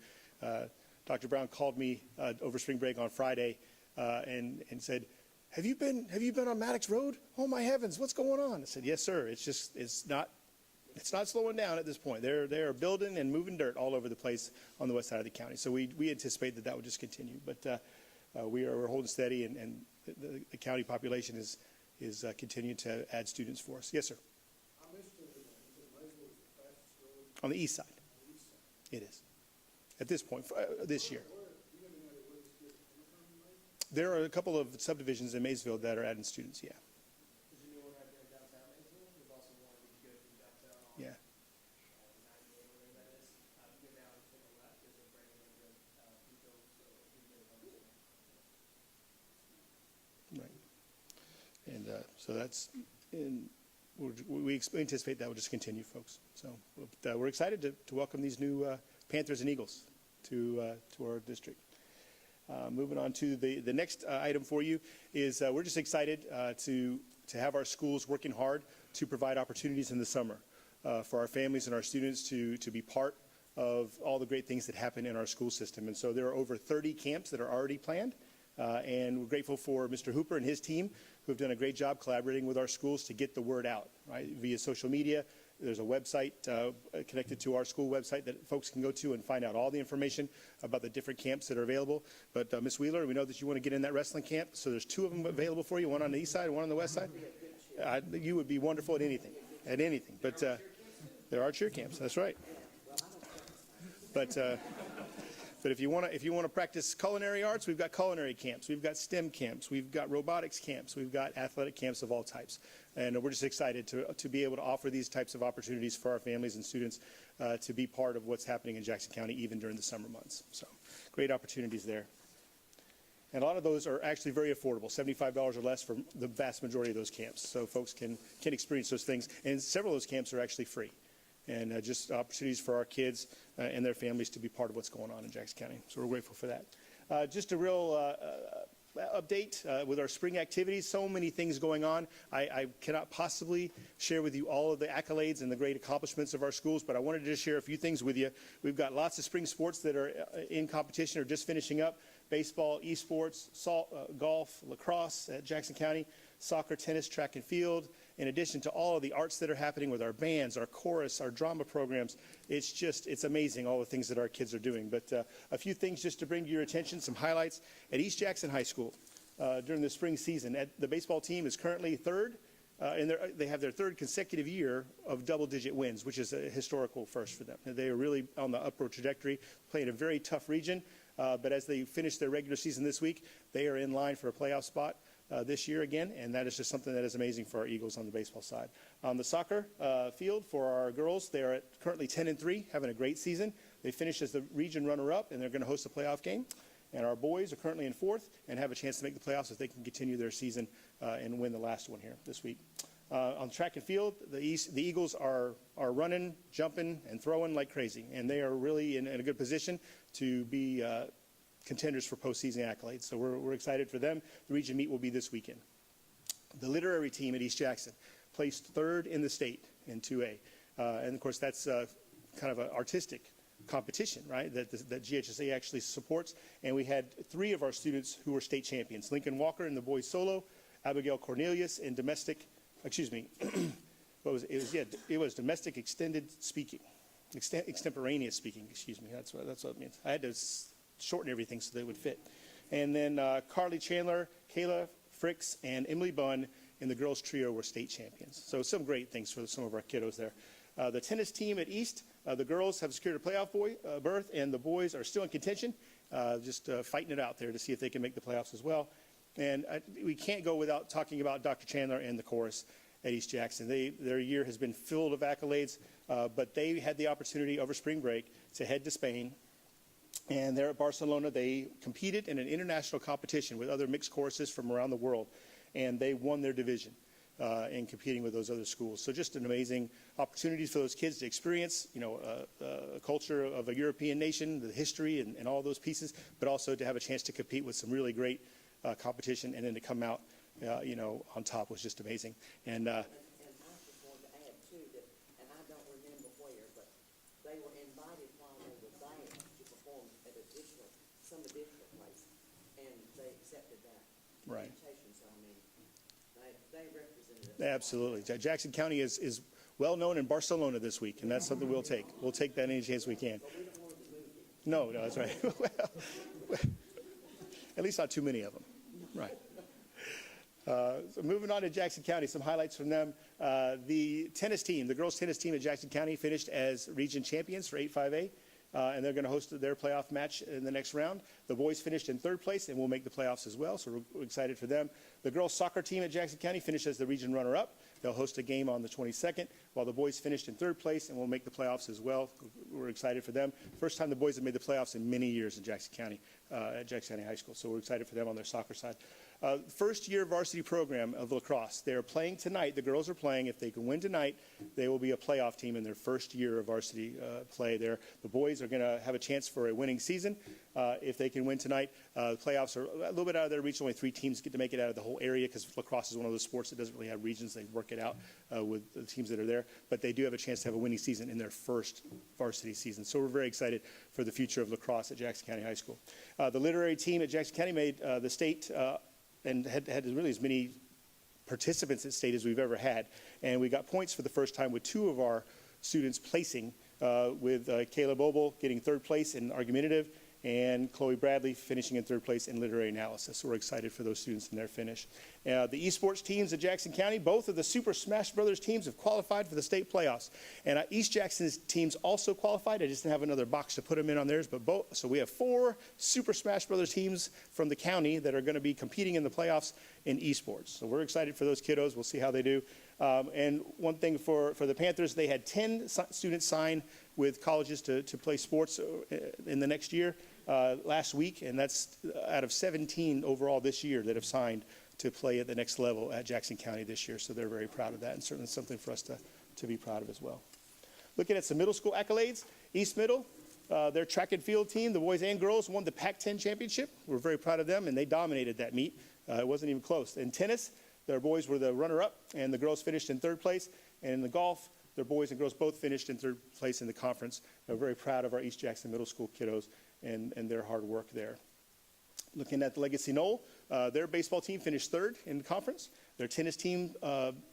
Dr. Brown called me over spring break on Friday and said, have you been on Maddox Road? Oh my heavens, what's going on? I said, yes, sir. It's not slowing down at this point. They are building and moving dirt all over the place on the west side of the county. So we anticipate that will just continue. But we're holding steady, and the county population is continuing to add students for us. Yes, sir. On the east side. It is. At this point, this year. There are a couple of subdivisions in Maysville that are adding students, yeah. Yeah. Right. And so that's, we anticipate that will just continue, folks. So we're excited to welcome these new Panthers and Eagles to our district. Moving on to the next item for you is we're just excited to have our schools working hard to provide opportunities in the summer for our families and our students to be part of all the great things that happen in our school system. And so there are over 30 camps that are already planned. And we're grateful for Mr. Hooper and his team who have done a great job collaborating with our schools to get the word out, right, via social media. There's a website connected to our school website that folks can go to and find out all the information about the different camps that are available. But Ms. Wheeler, we know that you want to get in that wrestling camp, so there's 2 of them available for you, one on the east side and one on the west side. You would be wonderful at anything. But there are cheer camps, that's right. But if you want to practice culinary arts, we've got culinary camps, we've got STEM camps, we've got robotics camps, we've got athletic camps of all types, and we're just excited to be able to offer these types of opportunities for our families and students to be part of what's happening in Jackson County, even during the summer months. So, great opportunities there. And a lot of those are actually very affordable, $75 or less for the vast majority of those camps, so folks can experience those things. And several of those camps are actually free. And just opportunities for our kids and their families to be part of what's going on in Jackson County. So we're grateful for that. Just a real update with our spring activities. So many things going on. I cannot possibly share with you all of the accolades and the great accomplishments of our schools, but I wanted to just share a few things with you. We've got lots of spring sports that are in competition or just finishing up. Baseball, esports, golf, lacrosse at Jackson County, soccer, tennis, track and field. In addition to all of the arts that are happening with our bands, our chorus, our drama programs, it's amazing all the things that our kids are doing. But a few things just to bring to your attention, some highlights. At East Jackson High School during the spring season, the baseball team is currently third, and they have their 3rd consecutive year of double-digit wins, which is a historical first for them. They are really on the upward trajectory, playing a very tough region, but as they finish their regular season this week, they are in line for a playoff spot this year again, and that is just something that is amazing for our Eagles on the baseball side. On the soccer field for our girls, they are currently 10-3, having a great season. They finished as the region runner-up, and they're going to host a playoff game. And our boys are currently in 4th and have a chance to make the playoffs if they can continue their season and win the last one here this week. On track and field, the Eagles are running, jumping, and throwing like crazy, and they are really in a good position to be contenders for postseason accolades. So we're excited for them. The region meet will be this weekend. The literary team at East Jackson placed 3rd in the state in 2A. And of course, that's kind of an artistic competition, right, that GHSA actually supports. And we had 3 of our students who were state champions: Lincoln Walker in the boys solo, Abigail Cornelius in domestic, it was domestic extemporaneous speaking, excuse me, that's what it means. I had to shorten everything so they would fit. And then Carly Chandler, Kayla Fricks, and Emily Bunn in the girls trio were state champions. So some great things for some of our kiddos there. The tennis team at East, the girls have secured a playoff berth, and the boys are still in contention, just fighting it out there to see if they can make the playoffs as well. And we can't go without talking about Dr. Chandler and the chorus at East Jackson. Their year has been filled with accolades, but they had the opportunity over spring break to head to Spain. And there at Barcelona, they competed in an international competition with other mixed choruses from around the world, and they won their division in competing with those other schools. So just an amazing opportunity for those kids to experience, a culture of a European nation, the history and all those pieces, but also to have a chance to compete with some really great competition, and then to come out, on top was just amazing. And I just wanted to add too that, and I don't remember where, but they were invited while they were there to perform at some additional place, and they accepted that Right. invitation. So I mean, they represented us. Absolutely. Jackson County is well known in Barcelona this week, and that's something we'll take. We'll take that any chance we can. No, that's right. Well, at least not too many of them. Right. So moving on to Jackson County, some highlights from them. The tennis team, the girls' tennis team at Jackson County, finished as region champions for 8-5A, and they're going to host their playoff match in the next round. The boys finished in 3rd place and will make the playoffs as well, so we're excited for them. The girls' soccer team at Jackson County finished as the region runner-up. They'll host a game on the 22nd, while the boys finished in third place and will make the playoffs as well. We're excited for them. First time the boys have made the playoffs in many years in Jackson County, at Jackson County High School. So we're excited for them on their soccer side. First year varsity program of lacrosse. They're playing tonight. The girls are playing. If they can win tonight, they will be a playoff team in their first year of varsity play there. The boys are going to have a chance for a winning season. If they can win tonight, the playoffs are a little bit out of their reach. Only 3 teams get to make it out of the whole area because lacrosse is one of those sports that doesn't really have regions. They work it out with the teams that are there. But they do have a chance to have a winning season in their first varsity season. So we're very excited for the future of lacrosse at Jackson County High School. The literary team at Jackson County made the state and had really as many participants at state as we've ever had. And we got points for the first time with 2 of our students placing, with Caleb Obel getting 3rd place in argumentative and Chloe Bradley finishing in 3rd place in literary analysis. So we're excited for those students and their finish. The esports teams at Jackson County, both of the Super Smash Brothers teams have qualified for the state playoffs. And East Jackson's teams also qualified. I just didn't have another box to put them in on theirs, but so we have 4 Super Smash Brothers teams from the county that are going to be competing in the playoffs in esports. So we're excited for those kiddos. We'll see how they do. And one thing for the Panthers, they had 10 students sign with colleges to play sports in the next year last week, and that's out of 17 overall this year that have signed to play at the next level at Jackson County this year. So they're very proud of that, and certainly something for us to be proud of as well. Looking at some middle school accolades, East Middle, their track and field team, the boys and girls, won the Pac-10 championship. We're very proud of them, and they dominated that meet. It wasn't even close. In tennis, their boys were the runner-up, and the girls finished in 3rd place. And in the golf, their boys and girls both finished in 3rd place in the conference. We're very proud of our East Jackson Middle School kiddos and their hard work there. Looking at the Legacy Knoll, their baseball team finished 3rd in the conference. Their tennis team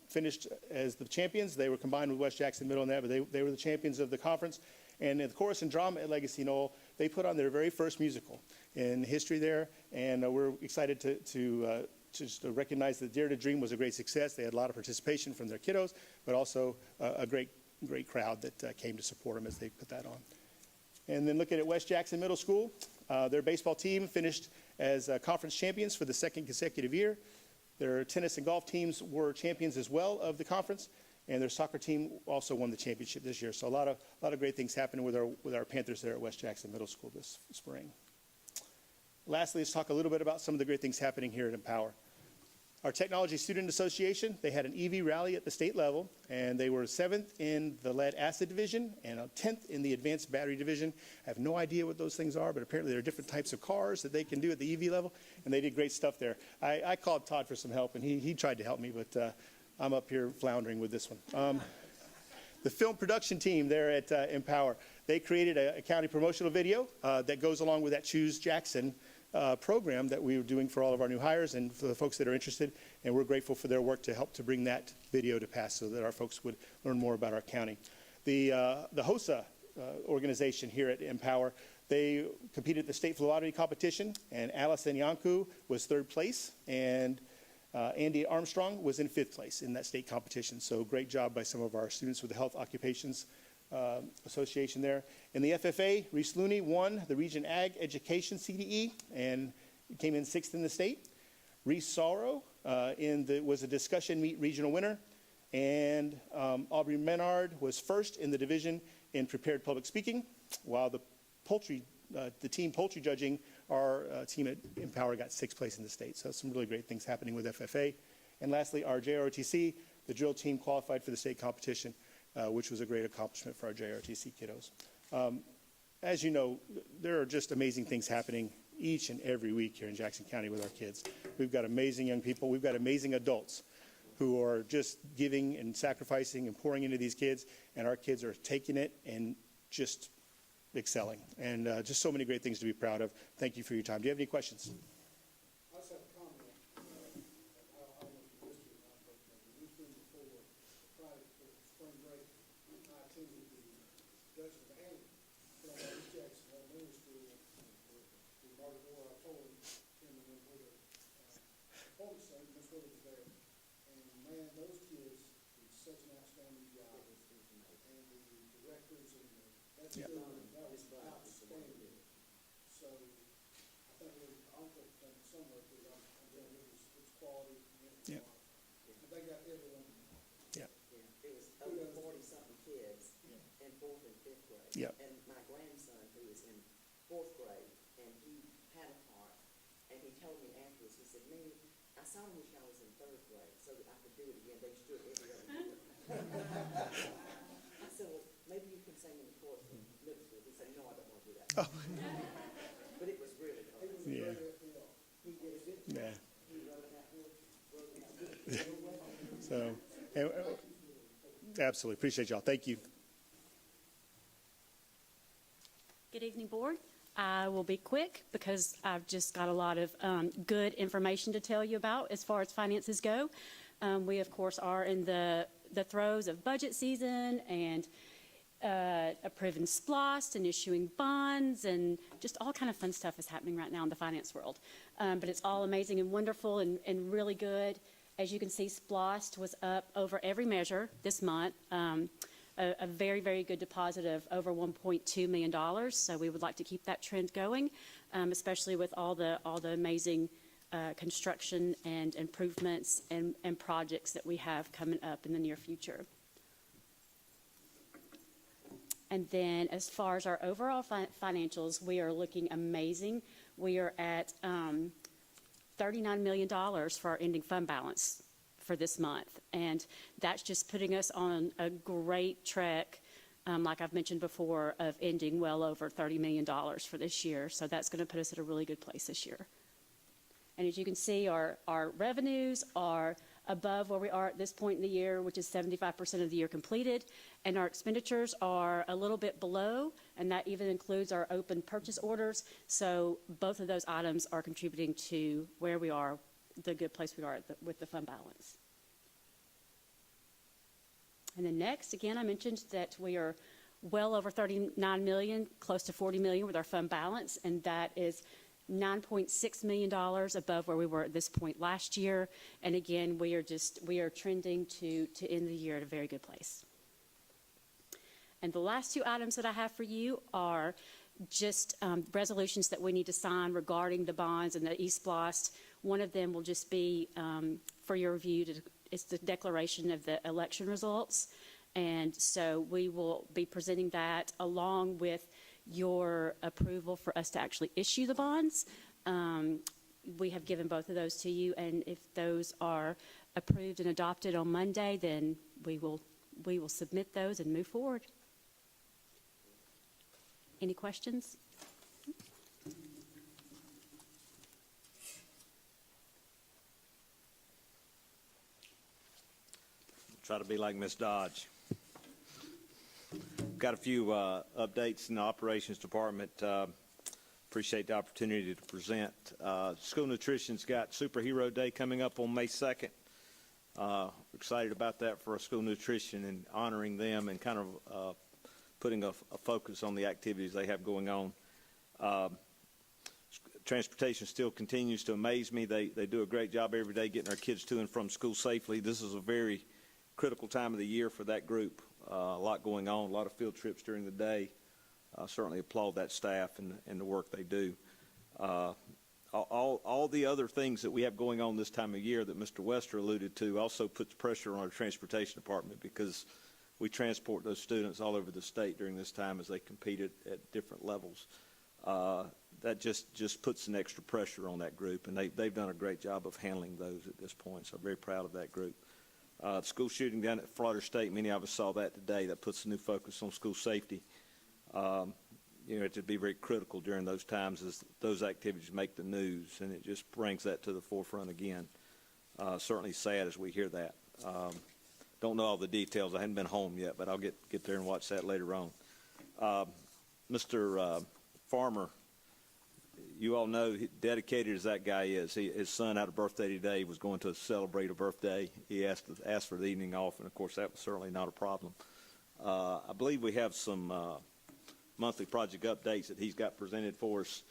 finished as the champions. They were combined with West Jackson Middle in that, but they were the champions of the conference. And in the chorus and drama at Legacy Knoll, they put on their very first musical in history there, and we're excited to recognize that Dare to Dream was a great success. They had a lot of participation from their kiddos, but also a great crowd that came to support them as they put that on. And then looking at West Jackson Middle School, their baseball team finished as conference champions for the 2nd consecutive year. Their tennis and golf teams were champions as well of the conference, and their soccer team also won the championship this year. So a lot of great things happening with our Panthers there at West Jackson Middle School this spring. Lastly, let's talk a little bit about some of the great things happening here at Empower. Our Technology Student Association, they had an EV rally at the state level, and they were 7th in the lead acid division and 10th in the advanced battery division. I have no idea what those things are, but apparently there are different types of cars that they can do at the EV level, and they did great stuff there. I called Todd for some help, and he tried to help me, but I'm up here floundering with this one. The film production team there at Empower, they created a county promotional video that goes along with that Choose Jackson program that we were doing for all of our new hires and for the folks that are interested, and we're grateful for their work to help to bring that video to pass so that our folks would learn more about our county. The HOSA organization here at Empower, they competed at the state philology competition, and Allison Yanku was 3rd place, and Andy Armstrong was in 5th place in that state competition. So great job by some of our students with the Health Occupations Association there. In the FFA, Reese Looney won the Region Ag Education CDE and came in 6th in the state. Reese Sorrow was a discussion meet regional winner. And Aubrey Menard was 1st in the division in prepared public speaking, while the team poultry judging, our team at Empower got 6th place in the state. So some really great things happening with FFA. And lastly, our JROTC, the drill team qualified for the state competition, which was a great accomplishment for our JROTC kiddos. As you know, there are just amazing things happening each and every week here in Jackson County with our kids. We've got amazing young people. We've got amazing adults who are just giving and sacrificing and pouring into these kids, and our kids are taking it and just excelling. And just so many great things to be proud of. Thank you for your time. Do you have any questions? I just have a comment. I don't know if you missed it or not, but the weekend before Friday, for spring break, I attended the Dutch of Annie from East Jackson Elementary School in Martin Moore. I told him and went with a performance center, Miss Willie was there. And man, those kids did such an outstanding job. And the directors and that was outstanding. So I think I'll put that somewhere because I'm doing it. It's quality. And they got everyone over 40-something kids in 4th and 5th grade. Yep. And my grandson, who is in 4th grade, and he had a part, and he told me afterwards, he said, "Mimi, I saw him wish I was in 3rd grade so that I could do it again. They stood every other year." I said, "Well, maybe you can sing in the chorus in middle school." He said, "No, I don't want to do that." Oh. But it was really fun. Yeah. He did a good job. Yeah. He wrote that book. So, absolutely. Appreciate y'all. Thank you. Good evening, Board. I will be quick because I've just got a lot of good information to tell you about as far as finances go. We, of course, are in the throes of budget season and approving SPLOST and issuing bonds, and just all kind of fun stuff is happening right now in the finance world. But it's all amazing and wonderful and really good. As you can see, SPLOST was up over every measure this month. A very, very good deposit of over $1.2 million. So we would like to keep that trend going, especially with all the amazing construction and improvements and projects that we have coming up in the near future. And then as far as our overall financials, we are looking amazing. We are at $39 million for our ending fund balance for this month. And that's just putting us on a great track, like I've mentioned before, of ending well over $30 million for this year. So that's going to put us at a really good place this year. And as you can see, our revenues are above where we are at this point in the year, which is 75% of the year completed. And our expenditures are a little bit below, and that even includes our open purchase orders. So both of those items are contributing to where we are, the good place we are with the fund balance. And then next, again, I mentioned that we are well over $39 million, close to $40 million with our fund balance, and that is $9.6 million above where we were at this point last year. And again, we are trending to end the year at a very good place. And the last two items that I have for you are just resolutions that we need to sign regarding the bonds and the eSPLOST. One of them will just be for your review. It's the declaration of the election results. And so we will be presenting that along with your approval for us to actually issue the bonds. We have given both of those to you, and if those are approved and adopted on Monday, then we will submit those and move forward. Any questions? Try to be like Miss Dodge. Got a few updates in the operations department. Appreciate the opportunity to present. School Nutrition's got Superhero Day coming up on May 2nd. Excited about that for our school nutrition and honoring them and kind of putting a focus on the activities they have going on. Transportation still continues to amaze me. They do a great job every day getting our kids to and from school safely. This is a very critical time of the year for that group. A lot going on, a lot of field trips during the day. Certainly applaud that staff and the work they do. All the other things that we have going on this time of year that Mr. Wester alluded to also puts pressure on our transportation department because we transport those students all over the state during this time as they compete at different levels. That just puts an extra pressure on that group, and they've done a great job of handling those at this point, so I'm very proud of that group. The school shooting down at Florida State, many of us saw that today. That puts a new focus on school safety. It would be very critical during those times as those activities make the news, and it just brings that to the forefront again. Certainly sad as we hear that. Don't know all the details. I haven't been home yet, but I'll get there and watch that later on. Mr. Farmer, you all know, dedicated as that guy is. His son had a birthday today. He was going to celebrate a birthday. He asked for the evening off, and of course that was certainly not a problem. I believe we have some monthly project updates that he's got presented for us.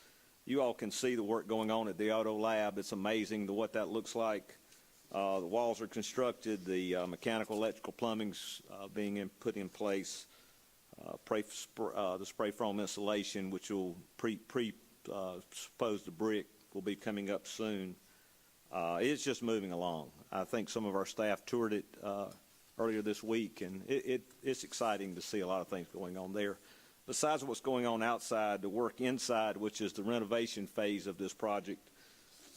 You all can see the work going on at the auto lab. It's amazing what that looks like. The walls are constructed. The mechanical, electrical, plumbing's being put in place. The spray foam insulation, which will suppose the brick will be coming up soon. It's just moving along. I think some of our staff toured it earlier this week, and it's exciting to see a lot of things going on there. Besides what's going on outside, the work inside, which is the renovation phase of this project,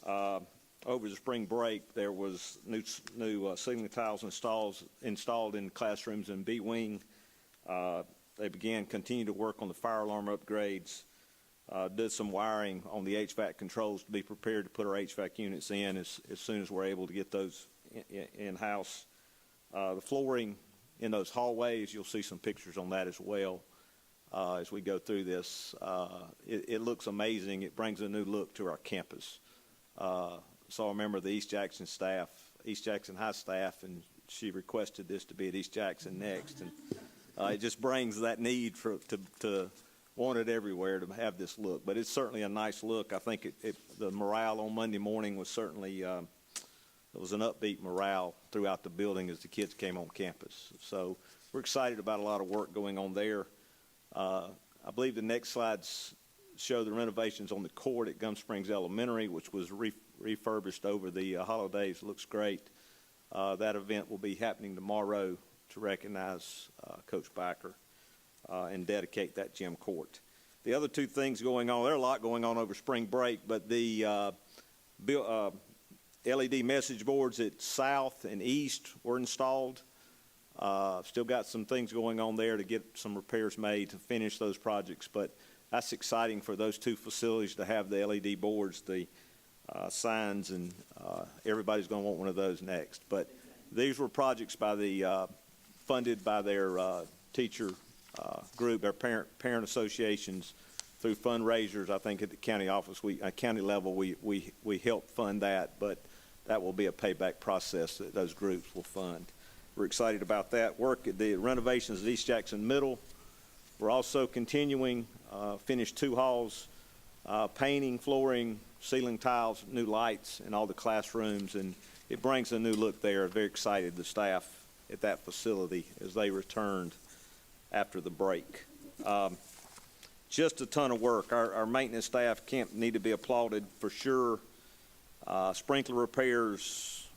over the spring break, there was new ceiling tiles installed in classrooms in B Wing. They continue to work on the fire alarm upgrades, did some wiring on the HVAC controls to be prepared to put our HVAC units in as soon as we're able to get those in-house. The flooring in those hallways, you'll see some pictures on that as well as we go through this. It looks amazing. It brings a new look to our campus. So I remember the East Jackson High staff, and she requested this to be at East Jackson next. And it just brings that need to want it everywhere to have this look. But it's certainly a nice look. I think the morale on Monday morning was certainly, it was an upbeat morale throughout the building as the kids came on campus. So we're excited about a lot of work going on there. I believe the next slides show the renovations on the court at Gum Springs Elementary, which was refurbished over the holidays. Looks great. That event will be happening tomorrow to recognize Coach Backer and dedicate that gym court. The other two things going on, there are a lot going on over spring break, but the LED message boards at South and East were installed. Still got some things going on there to get some repairs made to finish those projects, but that's exciting for those two facilities to have the LED boards, the signs, and everybody's going to want one of those next. But these were projects funded by their teacher group, their parent associations, through fundraisers. I think at the county office, county level, we help fund that, but that will be a payback process that those groups will fund. We're excited about that. Work at the renovations at East Jackson Middle. We're also continuing, finished 2 halls, painting, flooring, ceiling tiles, new lights in all the classrooms, and it brings a new look there. Very excited, the staff at that facility, as they returned after the break. Just a ton of work. Our maintenance staff need to be applauded for sure. Sprinkler repairs,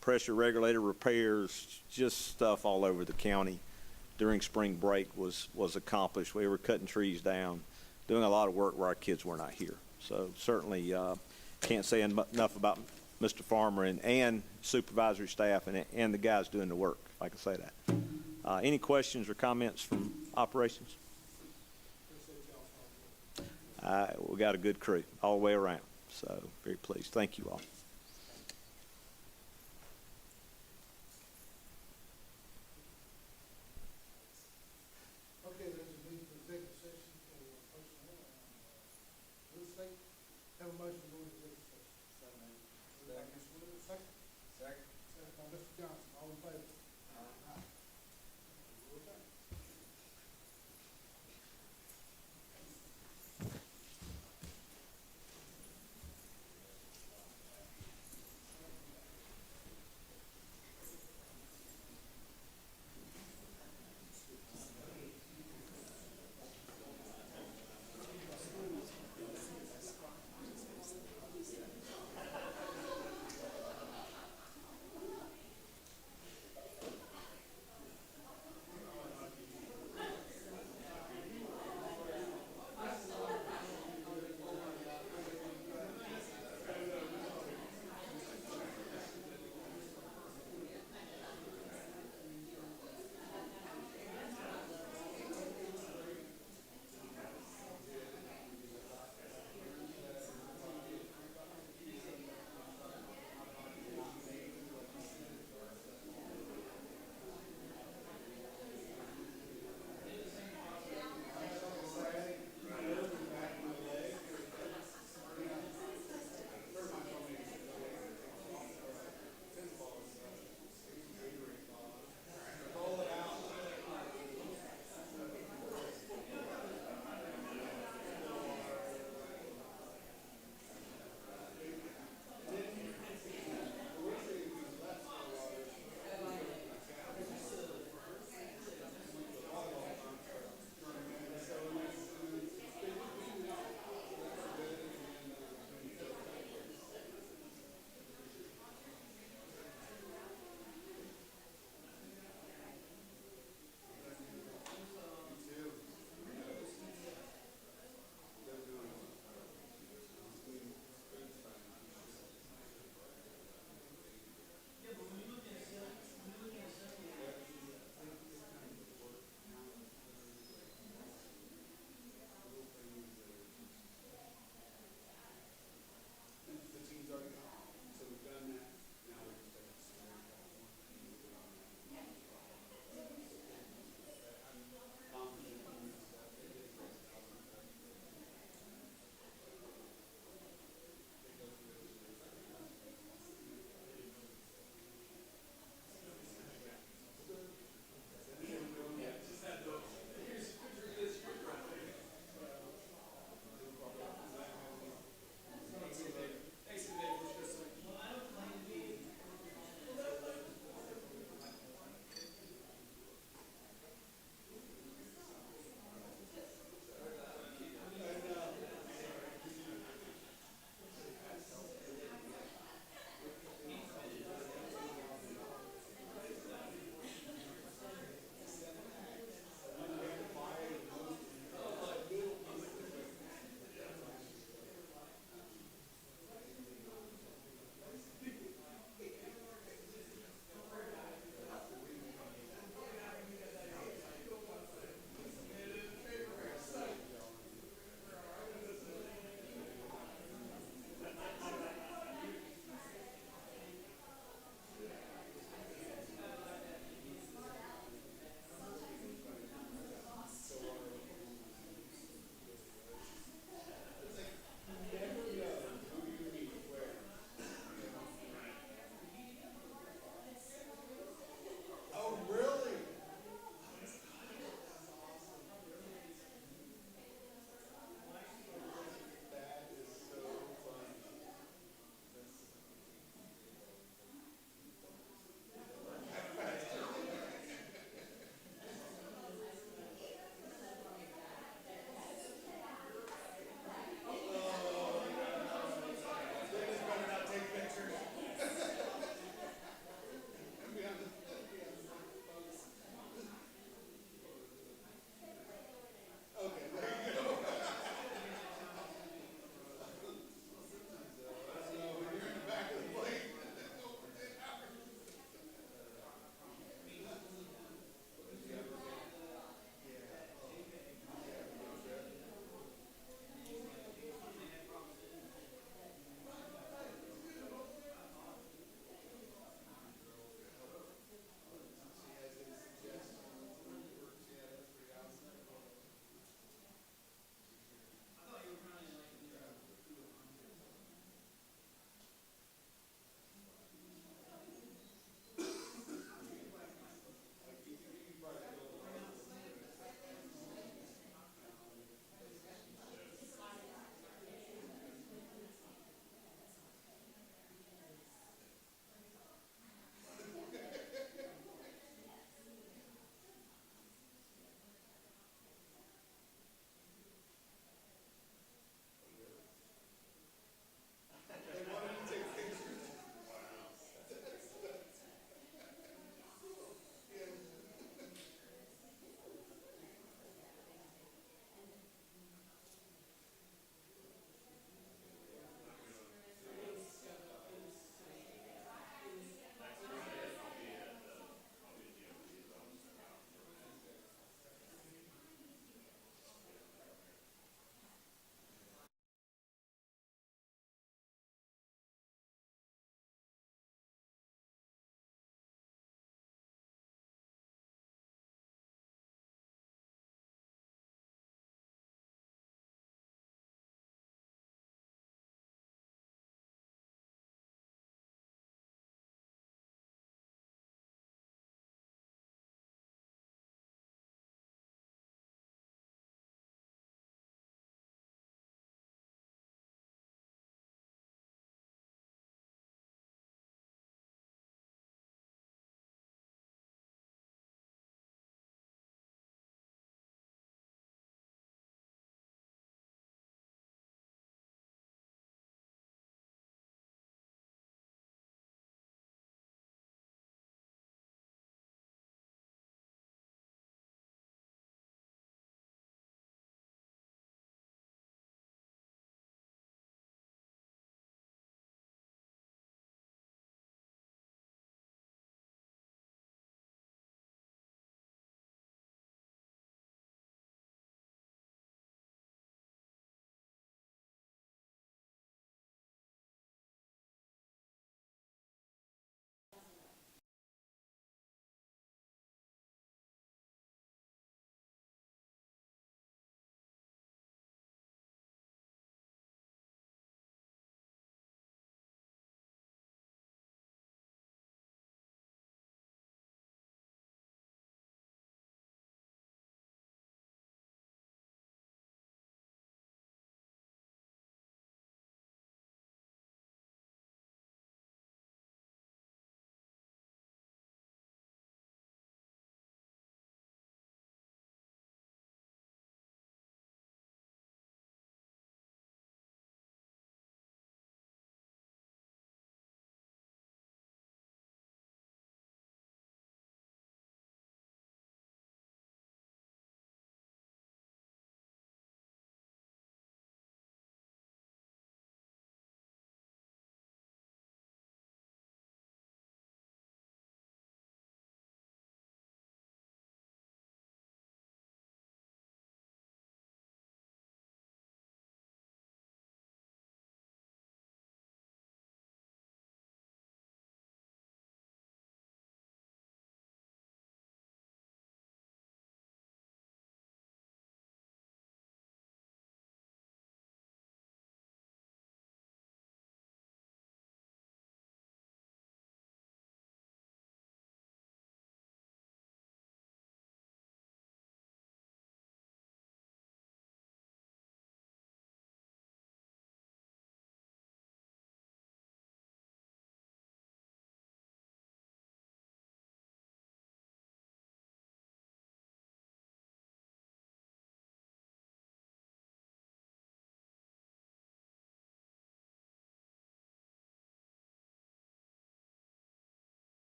pressure regulator repairs, just stuff all over the county during spring break was accomplished. We were cutting trees down, doing a lot of work where our kids were not here. So certainly can't say enough about Mr. Farmer and supervisory staff and the guys doing the work, if I can say that. Any questions or comments from operations? We got a good crew all the way around, so very pleased. Thank you all. Okay, there's a need for executive session for personnel and real estate. Have a motion to go into executive session. Second. Second by Mr. Johnson. All in favor? Aye. Okay.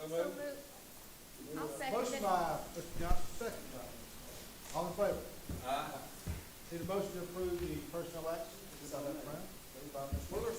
I'll second motion by Mr. Johnson, second by. All in favor? Aye. Need a motion to approve the personnel action? Moved by Ms. Willard,